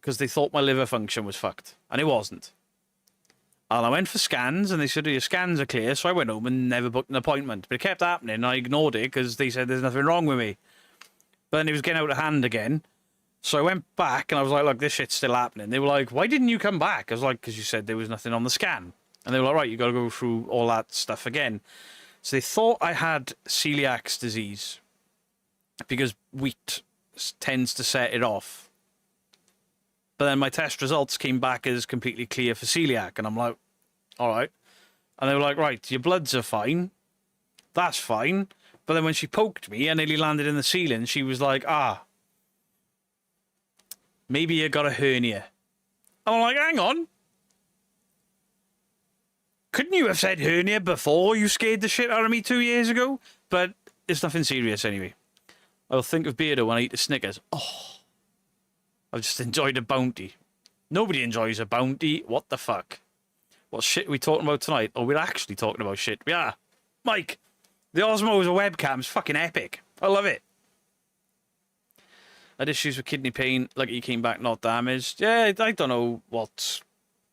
because they thought my liver function was fucked, and it wasn't. And I went for scans, and they said, your scans are clear. So I went home and never booked an appointment. But it kept happening, and I ignored it because they said there's nothing wrong with me. But then it was getting out of hand again. So I went back, and I was like, look, this shit's still happening. They were like, why didn't you come back? I was like, because you said there was nothing on the scan. And they were like, right, you got to go through all that stuff again. So they thought I had celiac disease because wheat tends to set it off. But then my test results came back as completely clear for celiac. And I'm like, all right. And they were like, right, your bloods are fine. That's fine. But then when she poked me and nearly landed in the ceiling, she was like, maybe you got a hernia. I'm like, hang on. Couldn't you have said hernia before you scared the shit out of me 2 years ago? But it's nothing serious anyway. I'll think of Beardo when I eat a Snickers. Oh. I've just enjoyed a bounty. Nobody enjoys a bounty. What the fuck? What shit are we talking about tonight? Oh, we're actually talking about shit. We are. Mike, the Osmo's webcam's fucking epic. I love it. I had issues with kidney pain. Lucky you came back not damaged. Yeah, I don't know what's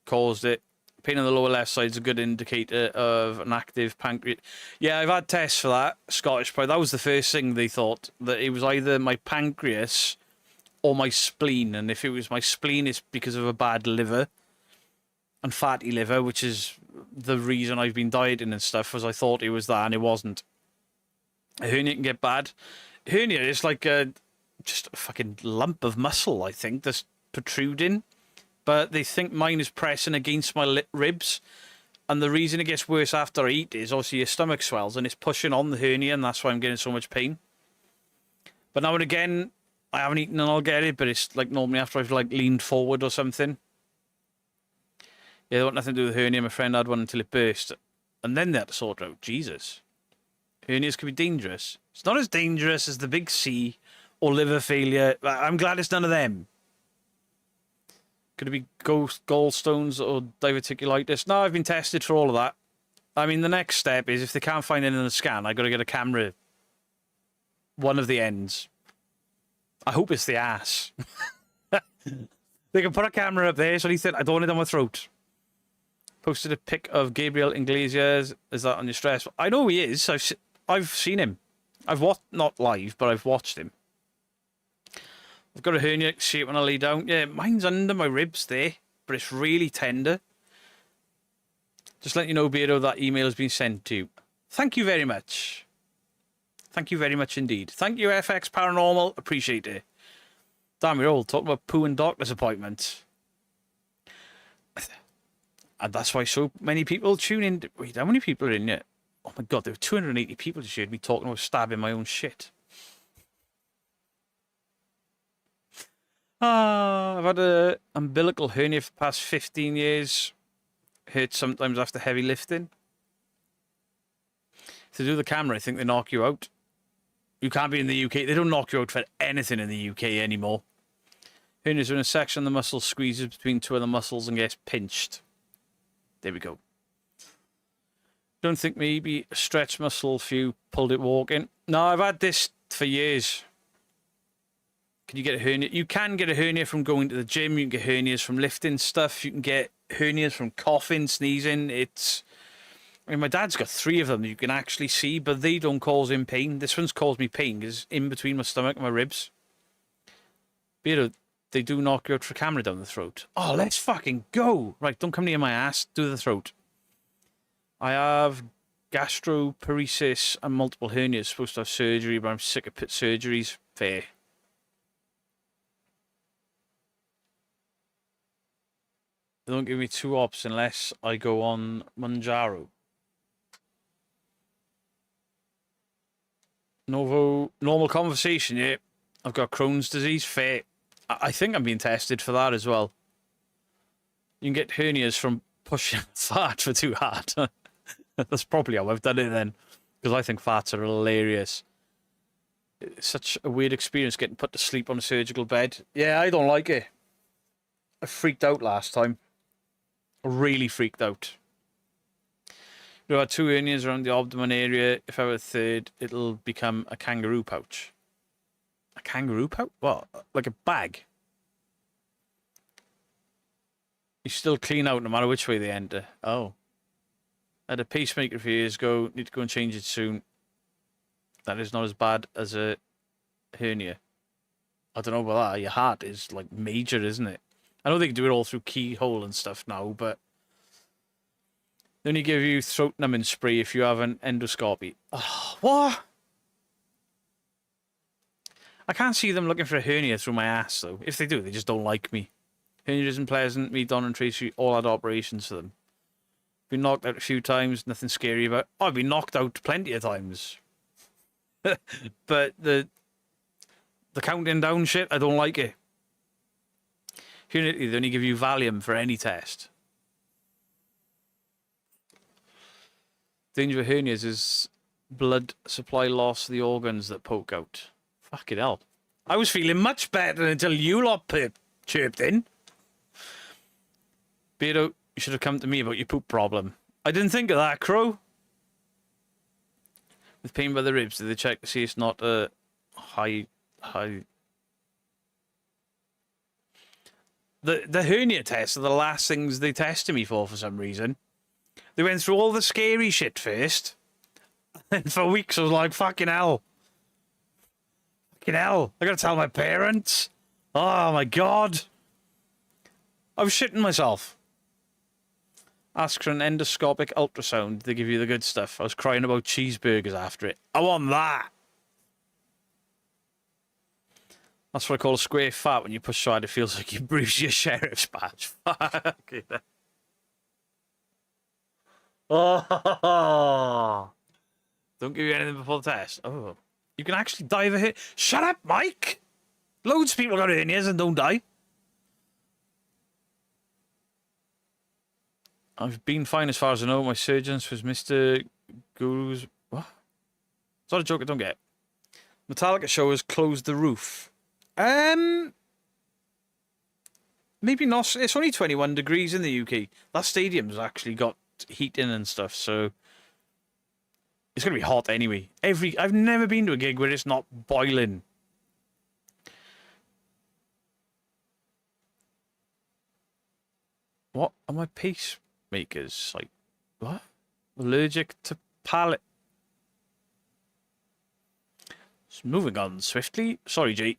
caused it. Pain on the lower left side is a good indicator of an active pancreas. Yeah, I've had tests for that. Scottish Pride. That was the first thing they thought. That it was either my pancreas or my spleen, and if it was my spleen, it's because of a bad liver and fatty liver, which is the reason I've been dieting and stuff, was I thought it was that, and it wasn't. A hernia can get bad. Hernia is like just a fucking lump of muscle, I think, that's protruding, but they think mine is pressing against my ribs, and the reason it gets worse after I eat is obviously your stomach swells, and it's pushing on the hernia, and that's why I'm getting so much pain. But now and again, I haven't eaten and I'll get it, but it's like normally after I've like leaned forward or something. Yeah, they want nothing to do with hernia. My friend had one until it burst. And then they had to sort it out. Jesus. Hernias can be dangerous. It's not as dangerous as the big C or liver failure. I'm glad it's none of them. Could it be gallstones or diverticulitis? No, I've been tested for all of that. I mean, the next step is if they can't find it in the scan, I've got to get a camera. One of the ends. I hope it's the ass. They can put a camera up there, so at least I don't want it on my throat. Posted a pic of Gabriel Iglesias. Is that on your stress? I know he is. I've seen him. I've watched, not live, but I've watched him. I've got a hernia. See it when I lay down. Yeah, mine's under my ribs there, but it's really tender. Just letting you know, Beardo, that email has been sent to you. Thank you very much. Thank you very much indeed. Thank you, FX Paranormal. Appreciate it. Damn, we're all talking about poo and doctor's appointments. And that's why so many people tune in. Wait, how many people are in it? Oh my god, there were 280 people just heard me talking about stabbing my own shit. I've had an umbilical hernia for the past 15 years. Hurts sometimes after heavy lifting. If they do the camera, I think they knock you out. You can't be in the UK. They don't knock you out for anything in the UK anymore. Hernias are in a section the muscle squeezes between two of the muscles and gets pinched. There we go. Don't think maybe a stretch muscle if you pulled it walking. No, I've had this for years. Can you get a hernia? You can get a hernia from going to the gym. You can get hernias from lifting stuff. You can get hernias from coughing, sneezing. I mean, my dad's got 3 of them you can actually see, but they don't cause him pain. This one's caused me pain because it's in between my stomach and my ribs. But they do knock you out for a camera down the throat. Oh, let's fucking go. Right, don't come near my ass. Do the throat. I have gastroparesis and multiple hernias. Supposed to have surgery, but I'm sick of pit surgeries. Fair. They don't give me 2 ops unless I go on Manjaro. Normal conversation, yeah. I've got Crohn's disease, fair. I think I'm being tested for that as well. You can get hernias from pushing fart for too hard. That's probably how I've done it then. Because I think farts are hilarious. It's such a weird experience getting put to sleep on a surgical bed. Yeah, I don't like it. I freaked out last time. I really freaked out. There are 2 hernias around the abdomen area. If I have a third, it'll become a kangaroo pouch. A kangaroo pouch? What? Like a bag? You still clean out no matter which way they enter. Oh. I had a pacemaker a few years ago. Need to go and change it soon. That is not as bad as a hernia. I don't know about that. Your heart is like major, isn't it? I know they can do it all through keyhole and stuff now, but they only give you throat numbing spray if you have an endoscopy. Oh, what? I can't see them looking for a hernia through my ass, though. If they do, they just don't like me. Hernia isn't pleasant. Me, Don, and Tracy all had operations for them. Been knocked out a few times. Nothing scary about. Oh, I've been knocked out plenty of times. But the counting down shit, I don't like it. Here, they only give you Valium for any test. Danger of hernias is blood supply loss of the organs that poke out. Fucking hell. I was feeling much better until you lot chirped in. Beardo, you should have come to me about your poop problem. I didn't think of that, Crow. With pain by the ribs, did they check to see it's not a high... The hernia tests are the last things they tested me for some reason. They went through all the scary shit first. And for weeks I was like, fucking hell. Fucking hell. I gotta tell my parents. Oh my god. I was shitting myself. Ask for an endoscopic ultrasound. They give you the good stuff. I was crying about cheeseburgers after it. I want that. That's what I call a square fat. When you push hard, it feels like you bruise your sheriff's badge. Fuck. Oh. Don't give you anything before the test. Oh. You can actually die of a hit. Shut up, Mike! Loads of people got hernias and don't die. I've been fine as far as I know. My surgeons was Mr. Guru's... What? It's not a joke I don't get. Metallica show has closed the roof. Maybe not. It's only 21 degrees in the UK. That stadium's actually got heating and stuff, so... It's going to be hot anyway. I've never been to a gig where it's not boiling. What are my pacemakers? Like, what? Allergic to palate. Moving on swiftly. Sorry, Jay.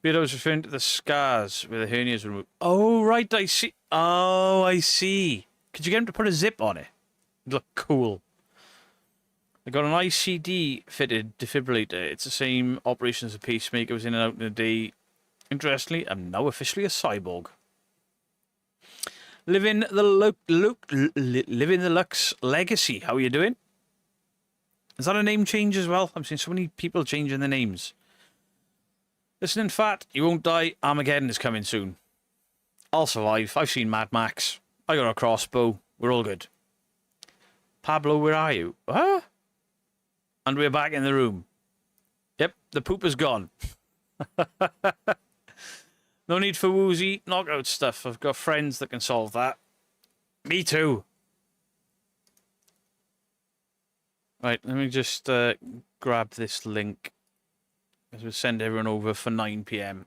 Beardo was referring to the scars where the hernias were removed. Oh, right, I see. Oh, I see. Could you get him to put a zip on it? It'd look cool. I got an ICD fitted defibrillator. It's the same operation as a pacemaker. Was in and out in a day. Interestingly, I'm now officially a cyborg. Living the Lux legacy. How are you doing? Is that a name change as well? I'm seeing so many people changing their names. Listening, fat, you won't die. Armageddon is coming soon. I'll survive. I've seen Mad Max. I got a crossbow. We're all good. Pablo, where are you? Huh? And we're back in the room. Yep, the poop is gone. No need for woozy knockout stuff. I've got friends that can solve that. Me too. Right, let me just grab this link. As we send everyone over for 9 PM.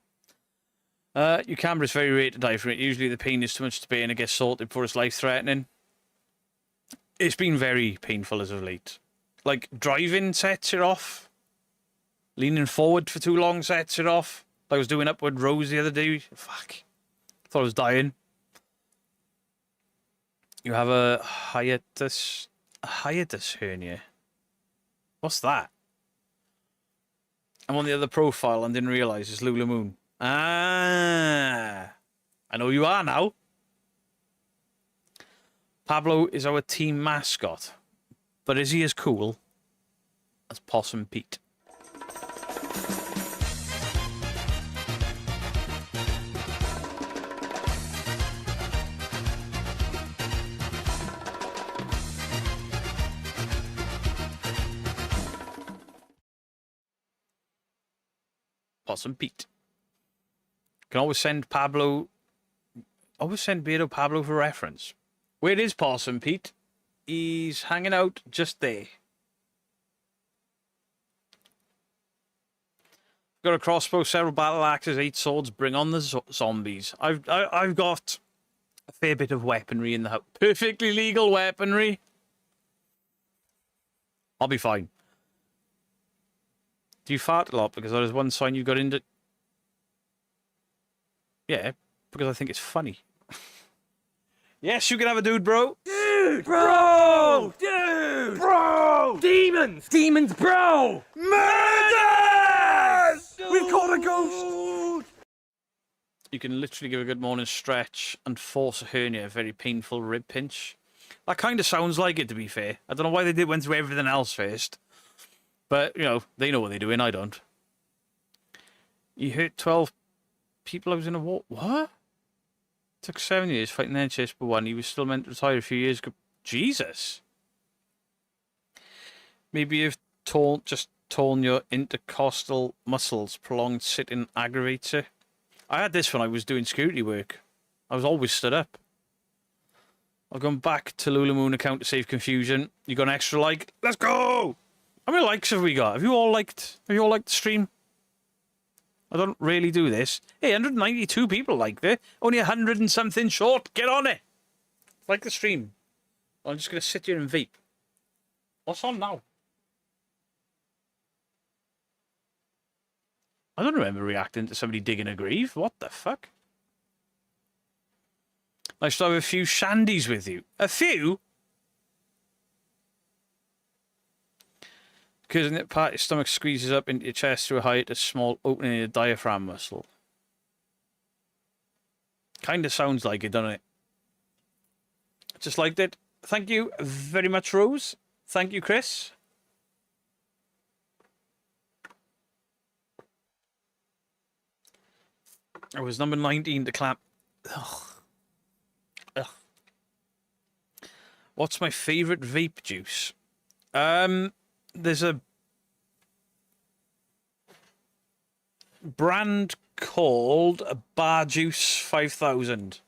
Your camera's very rare to die for it. Usually the pain is too much to bear and it gets sorted before it's life-threatening. It's been very painful as of late. Like, driving sets it off. Leaning forward for too long sets it off. I was doing upward rows the other day. Fuck. Thought I was dying. You have a hiatus hernia. What's that? I'm on the other profile and didn't realise it's Lula Moon. Ah. I know who you are now. Pablo is our team mascot. But is he as cool as Possum Pete? Possum Pete. Can always send Pablo. Always send Beardo Pablo for reference. Where is Possum Pete? He's hanging out just there. Got a crossbow, several battle axes, 8 swords. Bring on the zombies. I've got a fair bit of weaponry in the house. Perfectly legal weaponry. I'll be fine. Do you fart a lot? Because there is one sign you got into... Yeah, because I think it's funny. Yes, you can have a dude, bro. Dude! Bro! Dude! Bro! Demons! Demons, bro! Murders! We've caught a ghost! You can literally give a good morning stretch and force a hernia, a very painful rib pinch. That kind of sounds like it, to be fair. I don't know why they went through everything else first. But, you know, they know what they're doing, I don't. You hurt 12 people I was in a war. What? Took 7 years fighting the NHS, but one. He was still meant to retire a few years ago. Jesus. Maybe you've just torn your intercostal muscles. Prolonged sitting aggravates it. I had this when I was doing security work. I was always stood up. I've gone back to Lulamoon account to save confusion. You got an extra like? Let's go! How many likes have we got? Have you all liked the stream? I don't really do this. Hey, 192 people liked it. Only 100 and something short. Get on it. Like the stream. I'm just going to sit here and vape. What's on now? I don't remember reacting to somebody digging a grave. What the fuck? Nice to have a few shandies with you. A few? Because in that part, your stomach squeezes up into your chest through a height, a small opening in the diaphragm muscle. Kind of sounds like it, doesn't it? Just liked it. Thank you very much, Rose. Thank you, Chris. I was number 19 to clap. Ugh. Ugh. What's my favourite vape juice? There's a brand called Bar Juice 5000.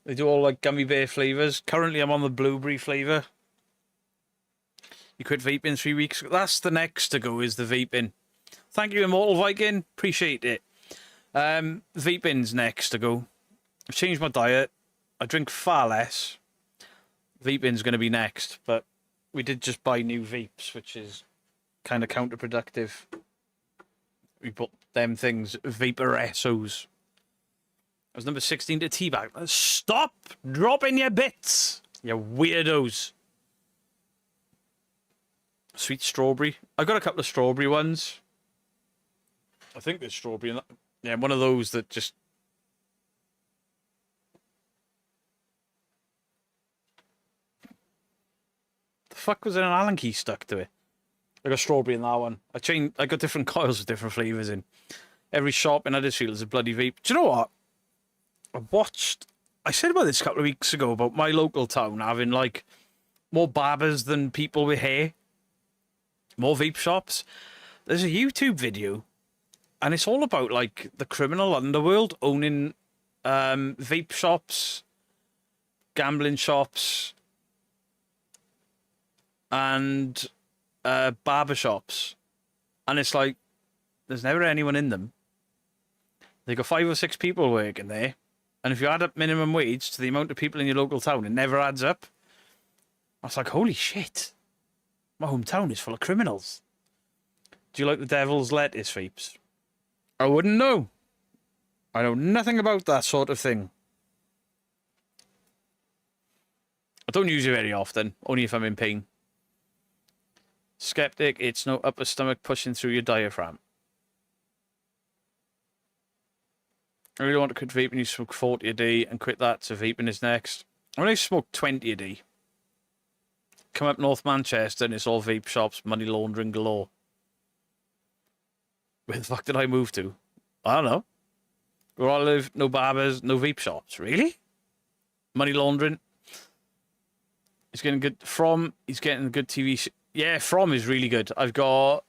They do all like gummy bear flavours. Currently, I'm on the blueberry flavour. You quit vaping 3 weeks ago. That's the next to go, is the vaping. Thank you, Immortal Viking. Appreciate it. Vaping's next to go. I've changed my diet. I drink far less. Vaping's going to be next, but we did just buy new vapes, which is kind of counterproductive. We bought them things, Vaporessos. I was number 16 to teabag. Stop dropping your bits, you weirdos. Sweet strawberry. I got a couple of strawberry ones. I think there's strawberry in that. Yeah, one of those that just... The fuck was there an Allen key stuck to it? I got strawberry in that one. I got different coils with different flavours in. Every shop in Huddersfield is a bloody vape. Do you know what? I said about this a couple of weeks ago about my local town having like more barbers than people with hair. More vape shops. There's a YouTube video and it's all about like the criminal underworld owning vape shops, gambling shops, and barber shops. And it's like there's never anyone in them. They got 5 or 6 people working there, and if you add up minimum wage to the amount of people in your local town, it never adds up. I was like, holy shit, my hometown is full of criminals. Do you like the devil's lettuce vapes? I wouldn't know. I know nothing about that sort of thing. I don't use it very often, only if I'm in pain. Skeptic, it's no upper stomach pushing through your diaphragm. I really want to quit vaping. You smoke 40 a day and quit that, so vaping is next. I only smoke 20 a day. Come up North Manchester and it's all vape shops, money laundering galore. Where the fuck did I move to? I don't know. Where I live, no barbers, no vape shops. Really? Money laundering. He's getting good. He's getting a good TV. Yeah, From is really good. I've got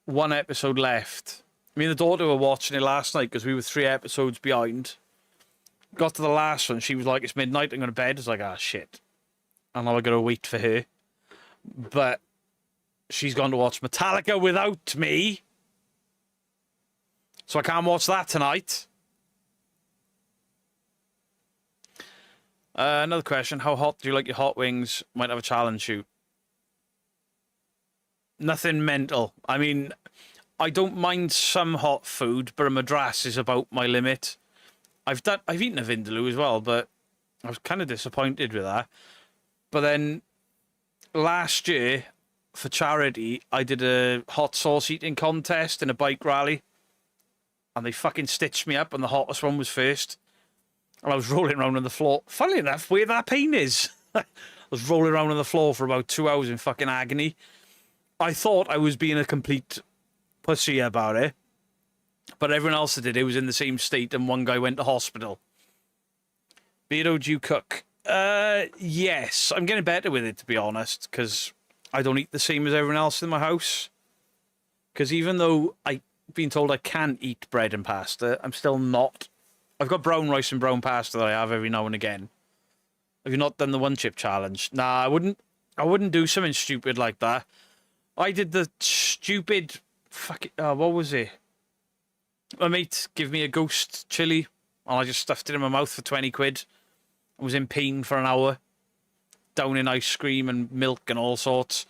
1 episode left. Me and the daughter were watching it last night because we were 3 episodes behind. Got to the last one. She was like, it's midnight, I'm going to bed. It's like, ah, shit. And now I got to wait for her. But she's gone to watch Metallica without me. So I can't watch that tonight. Another question. How hot do you like your hot wings? Might have a challenge shoot. Nothing mental. I mean, I don't mind some hot food, but a madras is about my limit. I've eaten a vindaloo as well, but I was kind of disappointed with that. But then last year, for charity, I did a hot sauce eating contest in a bike rally. And they fucking stitched me up, and the hottest one was first. And I was rolling around on the floor. Funnily enough, where that pain is. I was rolling around on the floor for about 2 hours in fucking agony. I thought I was being a complete pussy about it. But everyone else that did it was in the same state, and one guy went to hospital. Beardo, do you cook? Yes. I'm getting better with it, to be honest, because I don't eat the same as everyone else in my house. Because even though I've been told I can eat bread and pasta, I'm still not. I've got brown rice and brown pasta that I have every now and again. Have you not done the one chip challenge? Nah, I wouldn't do something stupid like that. I did the stupid what was it? My mate gave me a ghost chili, and I just stuffed it in my mouth for 20 quid. I was in pain for an hour, down in ice cream and milk and all sorts.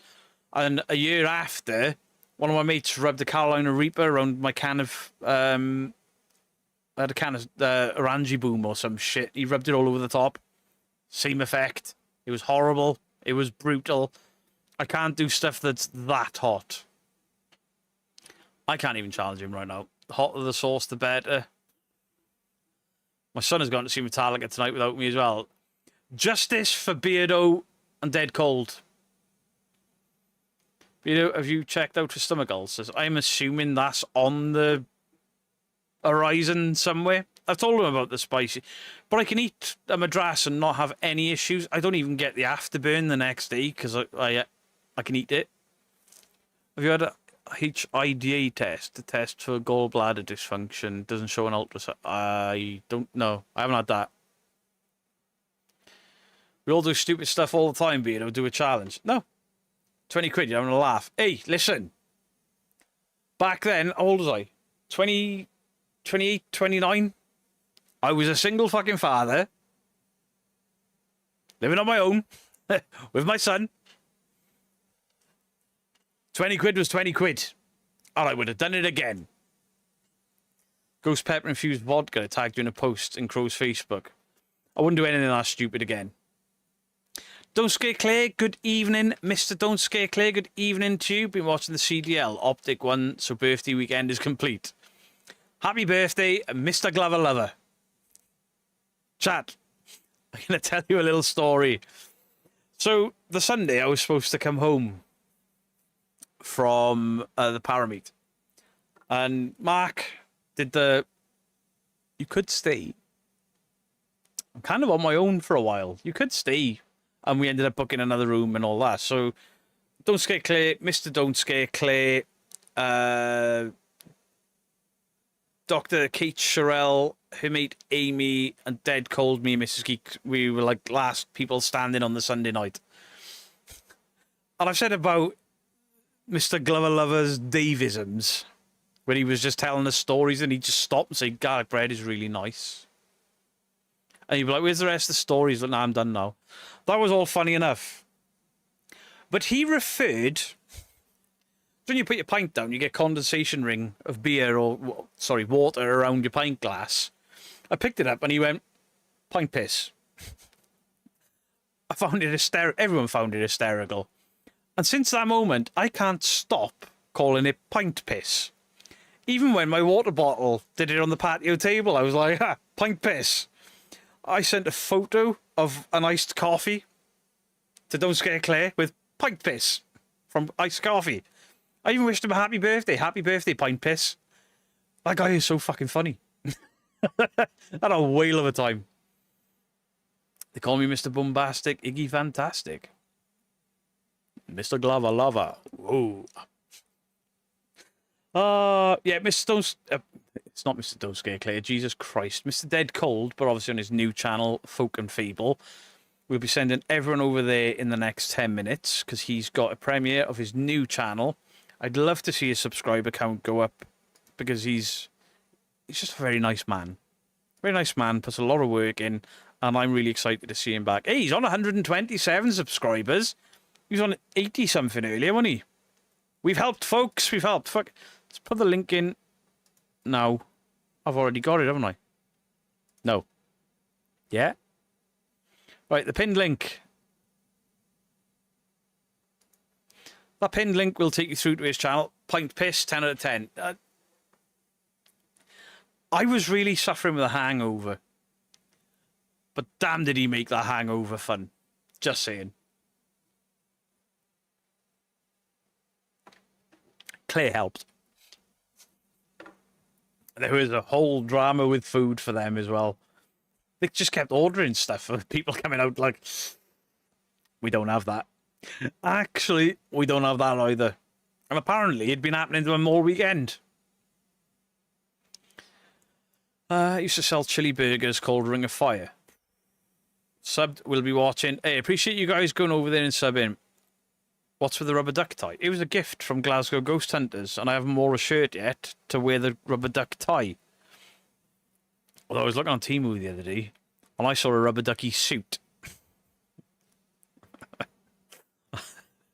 And a year after, one of my mates rubbed a Carolina Reaper around my can of I had a can of Orange Boom or some shit. He rubbed it all over the top. Same effect. It was horrible. It was brutal. I can't do stuff that's that hot. I can't even challenge him right now. The hotter the sauce, the better. My son has gone to see Metallica tonight without me as well. Justice for Beardo and Dead Cold. Beardo, have you checked out for stomach ulcers? I'm assuming that's on the horizon somewhere. I've told him about the spicy, but I can eat a madras and not have any issues. I don't even get the afterburn the next day because I can eat it. Have you had a HIDA test? The test for gallbladder dysfunction doesn't show an ultrasound. I don't know. I haven't had that. We all do stupid stuff all the time, Beardo. Do a challenge. No. 20 quid, you're having a laugh. Hey, listen. Back then, how old was I? 28, 29? I was a single fucking father. Living on my own. With my son. 20 quid was 20 quid. And I would have done it again. Ghost pepper infused vodka tagged you in a post in Crow's Facebook. I wouldn't do anything that stupid again. Don't Scare Clay, good evening. Mr. Don't Scare Clay, good evening to you. Been watching the CDL Optic one, so birthday weekend is complete. Happy birthday, Mr. Glover Lover. Chat, I'm going to tell you a little story. So, the Sunday I was supposed to come home from the Parameet. And Mark did the... You could stay. I'm kind of on my own for a while. You could stay. And we ended up booking another room and all that. So, Don't Scare Clay, Mr. Don't Scare Clay, Dr. Kate Sherrill, her mate Amy, and Dead Cold Me, Mrs. Geek. We were like last people standing on the Sunday night. And I've said about Mr. Glover Lover's Davisms, when he was just telling us stories and he'd just stop and say, garlic bread is really nice. And he'd be like, where's the rest of the stories? Like, nah, I'm done now. That was all funny enough. But he referred... When you put your pint down, you get condensation ring of beer or, sorry, water around your pint glass. I picked it up and he went, pint piss. I found it hysterical. Everyone found it hysterical. And since that moment, I can't stop calling it pint piss. Even when my water bottle did it on the patio table, I was like, ha, pint piss. I sent a photo of an iced coffee to Don't Scare Clay with pint piss from iced coffee. I even wished him a happy birthday, pint piss. That guy is so fucking funny. Had a whale of a time. They call me Mr. Bombastic, Iggy Fantastic. Mr. Glover Lover. Whoa. Yeah, Mr. Don't... it's not Mr. Don't Scare Clay, Jesus Christ. Mr. Dead Cold, but obviously on his new channel, Folk and Fable. We'll be sending everyone over there in the next 10 minutes, because he's got a premiere of his new channel. I'd love to see his subscriber count go up, because he's just a very nice man. Very nice man, puts a lot of work in, And I'm really excited to see him back. Hey, he's on 127 subscribers. He was on 80-something earlier, wasn't he? We've helped, folks. We've helped. Fuck. Let's put the link in now. I've already got it, haven't I? No. Yeah? Right, the pinned link. That pinned link will take you through to his channel. Pint Piss, 10 out of 10. I was really suffering with a hangover. But damn did he make that hangover fun. Just saying. Claire helped. There was a whole drama with food for them as well. They just kept ordering stuff for people coming out like, we don't have that. Actually, we don't have that either. And apparently it'd been happening to them all weekend. I used to sell chili burgers called Ring of Fire. Subbed, will be watching. Hey, appreciate you guys going over there and subbing. What's with the rubber duck tie? It was a gift from Glasgow Ghost Hunters, and I haven't wore a shirt yet to wear the rubber duck tie. Although I was looking on Temu the other day, and I saw a rubber ducky suit.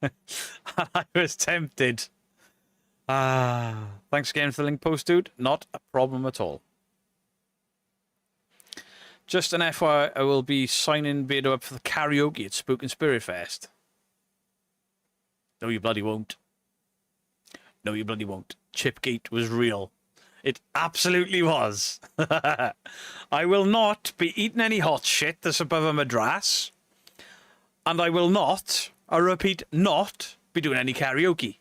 I was tempted. Thanks again for the link post, dude. Not a problem at all. Just an FYI, I will be signing Beardo up for the karaoke at Spook and Spirit Fest. No, you bloody won't. No, you bloody won't. Chipgate was real. It absolutely was. I will not be eating any hot shit that's above a madras. And I will not, I repeat, not be doing any karaoke.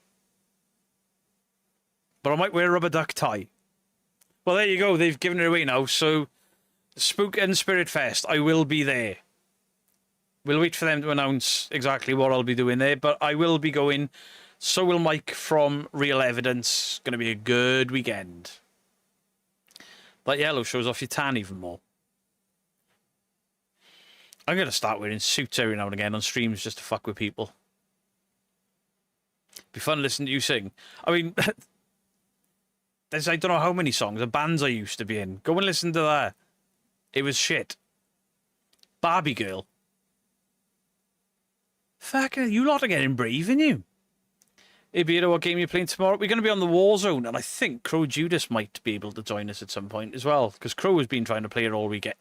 But I might wear a rubber duck tie. Well, there you go. They've given it away now. So, Spook and Spirit Fest, I will be there. We'll wait for them to announce exactly what I'll be doing there, but I will be going. So will Mike from Real Evidence. Going to be a good weekend. That yellow shows off your tan even more. I'm going to start wearing suits every now and again on streams just to fuck with people. Be fun listening to you sing. I mean, there's I don't know how many songs of bands I used to be in. Go and listen to that. It was shit. Barbie Girl. Fuck, you lot are getting brave, ain't you? Hey, Beardo, what game are you playing tomorrow? We're going to be on the Warzone, and I think Crow Judas might be able to join us at some point as well, because Crow has been trying to play it all weekend.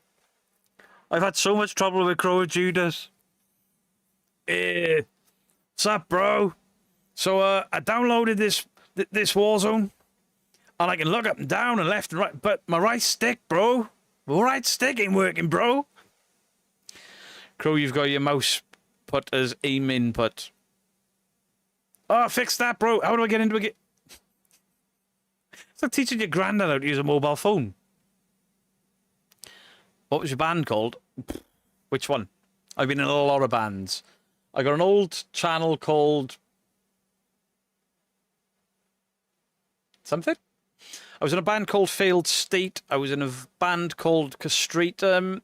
I've had so much trouble with Crow Judas. What's up, bro? So, I downloaded this Warzone, and I can look up and down and left and right, but my right stick, bro, my right stick ain't working, bro. Crow, you've got your mouse put as aim input. Oh, fix that, bro. How do I get into a game? It's like teaching your granddad how to use a mobile phone. What was your band called? Which one? I've been in a lot of bands. I got an old channel called something. I was in a band called Failed State. I was in a band called Castratum.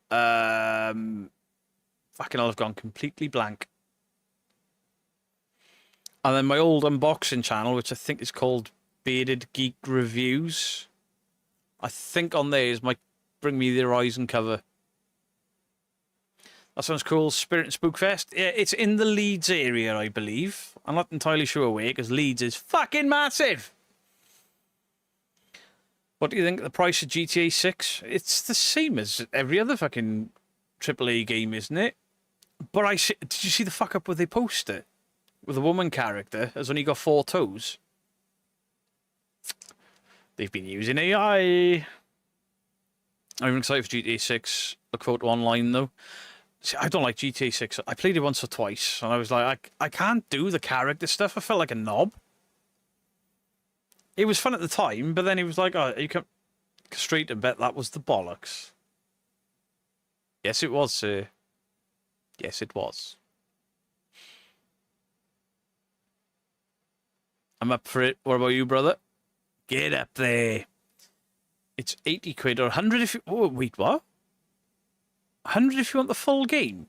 Fucking hell, I've gone completely blank. And then my old unboxing channel, which I think is called Bearded Geek Reviews. I think on there is my Bring Me the Horizon cover. That sounds cool. Spirit and Spook Fest. Yeah, it's in the Leeds area, I believe. I'm not entirely sure where, because Leeds is fucking massive. What do you think of the price of GTA 6? It's the same as every other fucking AAA game, isn't it? But did you see the fuck up where they post it? With a woman character has only got 4 toes. They've been using AI. I'm excited for GTA 6. Look forward to online, though. See, I don't like GTA 6. I played it once or twice, and I was like, I can't do the character stuff. I felt like a knob. It was fun at the time, but then it was like, oh, you can straight to bet that was the bollocks. Yes, it was, sir. Yes, it was. I'm up for it. What about you, brother? Get up there. It's 80 quid or 100 if you... Oh, wait, what? 100 if you want the full game?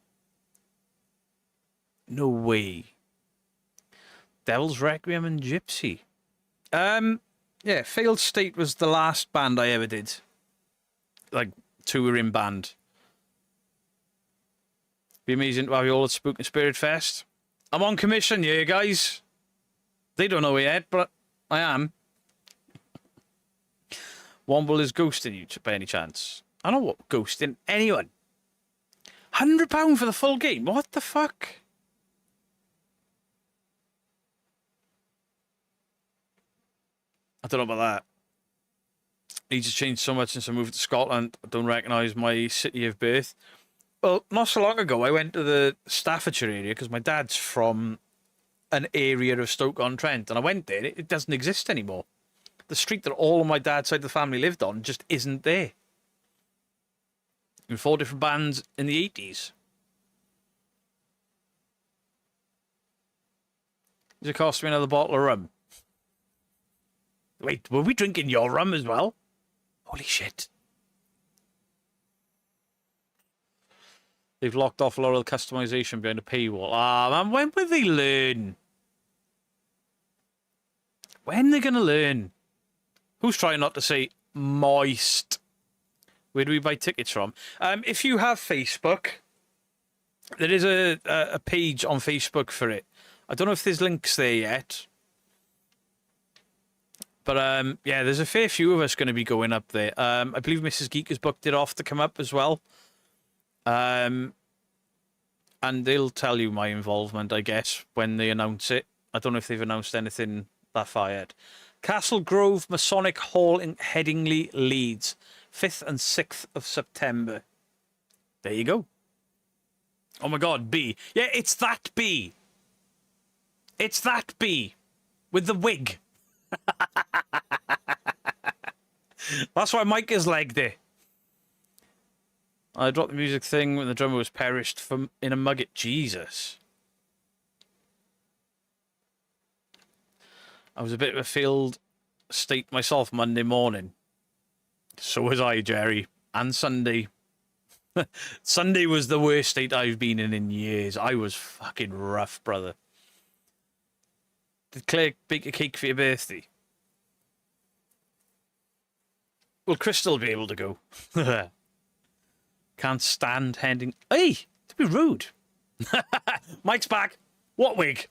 No way. Devil's Requiem and Gypsy. Yeah, Failed State was the last band I ever did. Like, touring band. Be amazing to have you all at Spook and Spirit Fest. I'm on commission here, guys. They don't know it yet, but I am. Womble is ghosting you by any chance? I don't know what ghosting anyone. £100 for the full game? What the fuck? I don't know about that. Needs to change so much since I moved to Scotland. I don't recognise my city of birth. Well, not so long ago, I went to the Staffordshire area because my dad's from an area of Stoke-on-Trent, and I went there. It doesn't exist anymore. The street that all of my dad's side of the family lived on just isn't there. In 4 different bands in the 80s. Does it cost me another bottle of rum? Wait, were we drinking your rum as well? Holy shit. They've locked off a lot of the customization behind a paywall. Ah, man, when will they learn? When are they going to learn? Who's trying not to say moist? Where do we buy tickets from? If you have Facebook, there is a page on Facebook for it. I don't know if there's links there yet. But, yeah, there's a fair few of us going to be going up there. I believe Mrs. Geek has booked it off to come up as well. And they'll tell you my involvement, I guess, when they announce it. I don't know if they've announced anything that far yet. Castle Grove Masonic Hall in Headingley, Leeds. 5th and 6th of September. There you go. Oh my God, B. Yeah, it's that B. It's that B. With the wig. That's why Mike has legged it. I dropped the music thing when the drummer was perished from in a mugget. Jesus. I was a bit of a failed state myself Monday morning. So was I, Jerry. And Sunday. Sunday was the worst state I've been in years. I was fucking rough, brother. Did Claire bake a cake for your birthday? Will Crystal be able to go? Can't stand handing... Hey! To be rude. Mike's back. What wig?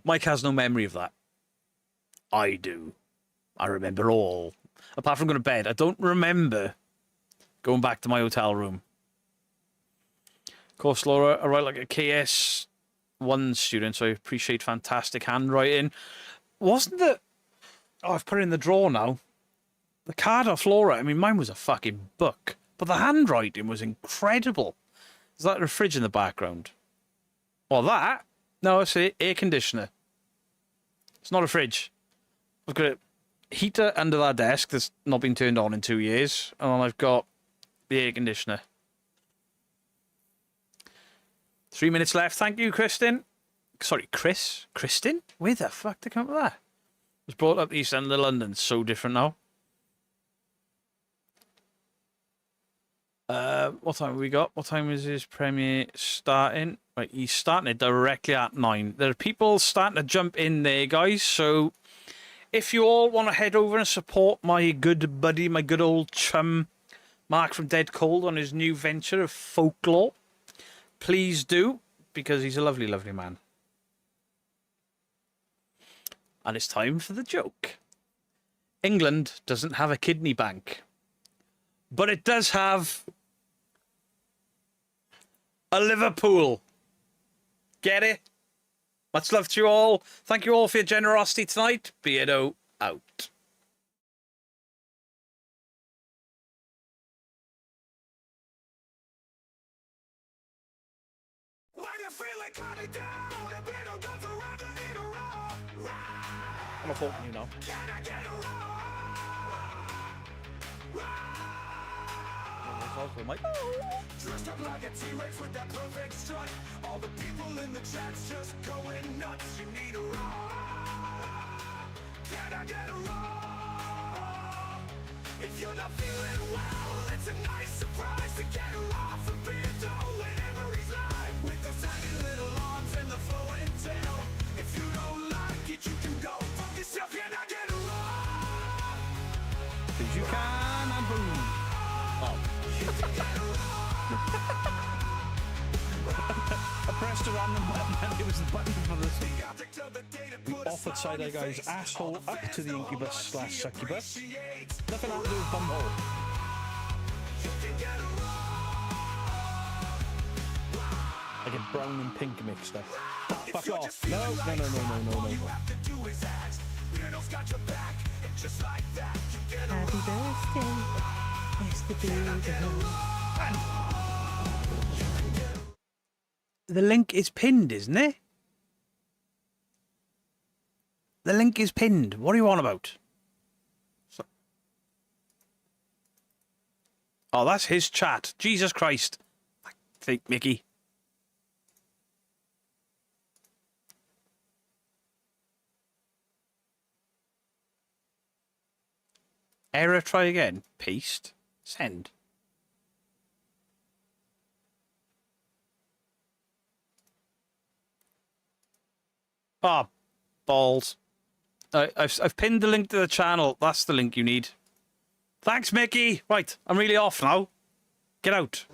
Mike has no memory of that. I do. I remember all. Apart from going to bed. I don't remember going back to my hotel room. Of course, Laura, I write like a KS1 student, so I appreciate fantastic handwriting. Wasn't the... Oh, I've put it in the drawer now. The card off Laura, I mean, mine was a fucking book. But the handwriting was incredible. Is that a fridge in the background? Or that? No, it's an air conditioner. It's not a fridge. I've got a heater under that desk that's not been turned on in 2 years. And then I've got the air conditioner. 3 minutes left. Thank you, Kristen. Sorry, Chris? Kristen? Where the fuck did I come up with that? Was brought up the East End of London. So different now. What time have we got? What time is his premiere starting? Right, he's starting it directly at 9. There are people starting to jump in there, guys. So if you all want to head over and support my good buddy, my good old chum, Mark from Dead Cold on his new venture of folklore, please do, because he's a lovely, lovely man. And it's time for the joke. England doesn't have a kidney bank, but it does have a Liverpool. Get it? Much love to you all. Thank you all for your generosity tonight. Beardo out. When you feel it coming down, the beetle goes around and need a roar. I'm a fault you now. Can I get a roar? Dressed up like a T-Rex with that perfect strut. All the people in the chat's just going nuts. You need a roar. Can I get a roar? If you're not feeling well, it's a nice surprise to get her off a bit to whenever he's live. With those tiny little arms and the flowing tail. If you don't like it, you can go fuck yourself. Can I get a roar? 'Cause you can. and boom. Oh. I pressed a random button and it was the button for this. We offered Side Eye Guy's asshole up to the incubus / succubus. Nothing happened to his bumhole. I get brown and pink mixed up. Fuck off. No. Happy birthday, Mr. Beagle. The link is pinned, isn't it? The link is pinned. What are you on about? Oh, that's his chat. Jesus Christ. I think, Mickey. Error, try again. Paste. Send. Ah, balls. I've pinned the link to the channel. That's the link you need. Thanks, Mickey. Right, I'm really off now. Get out.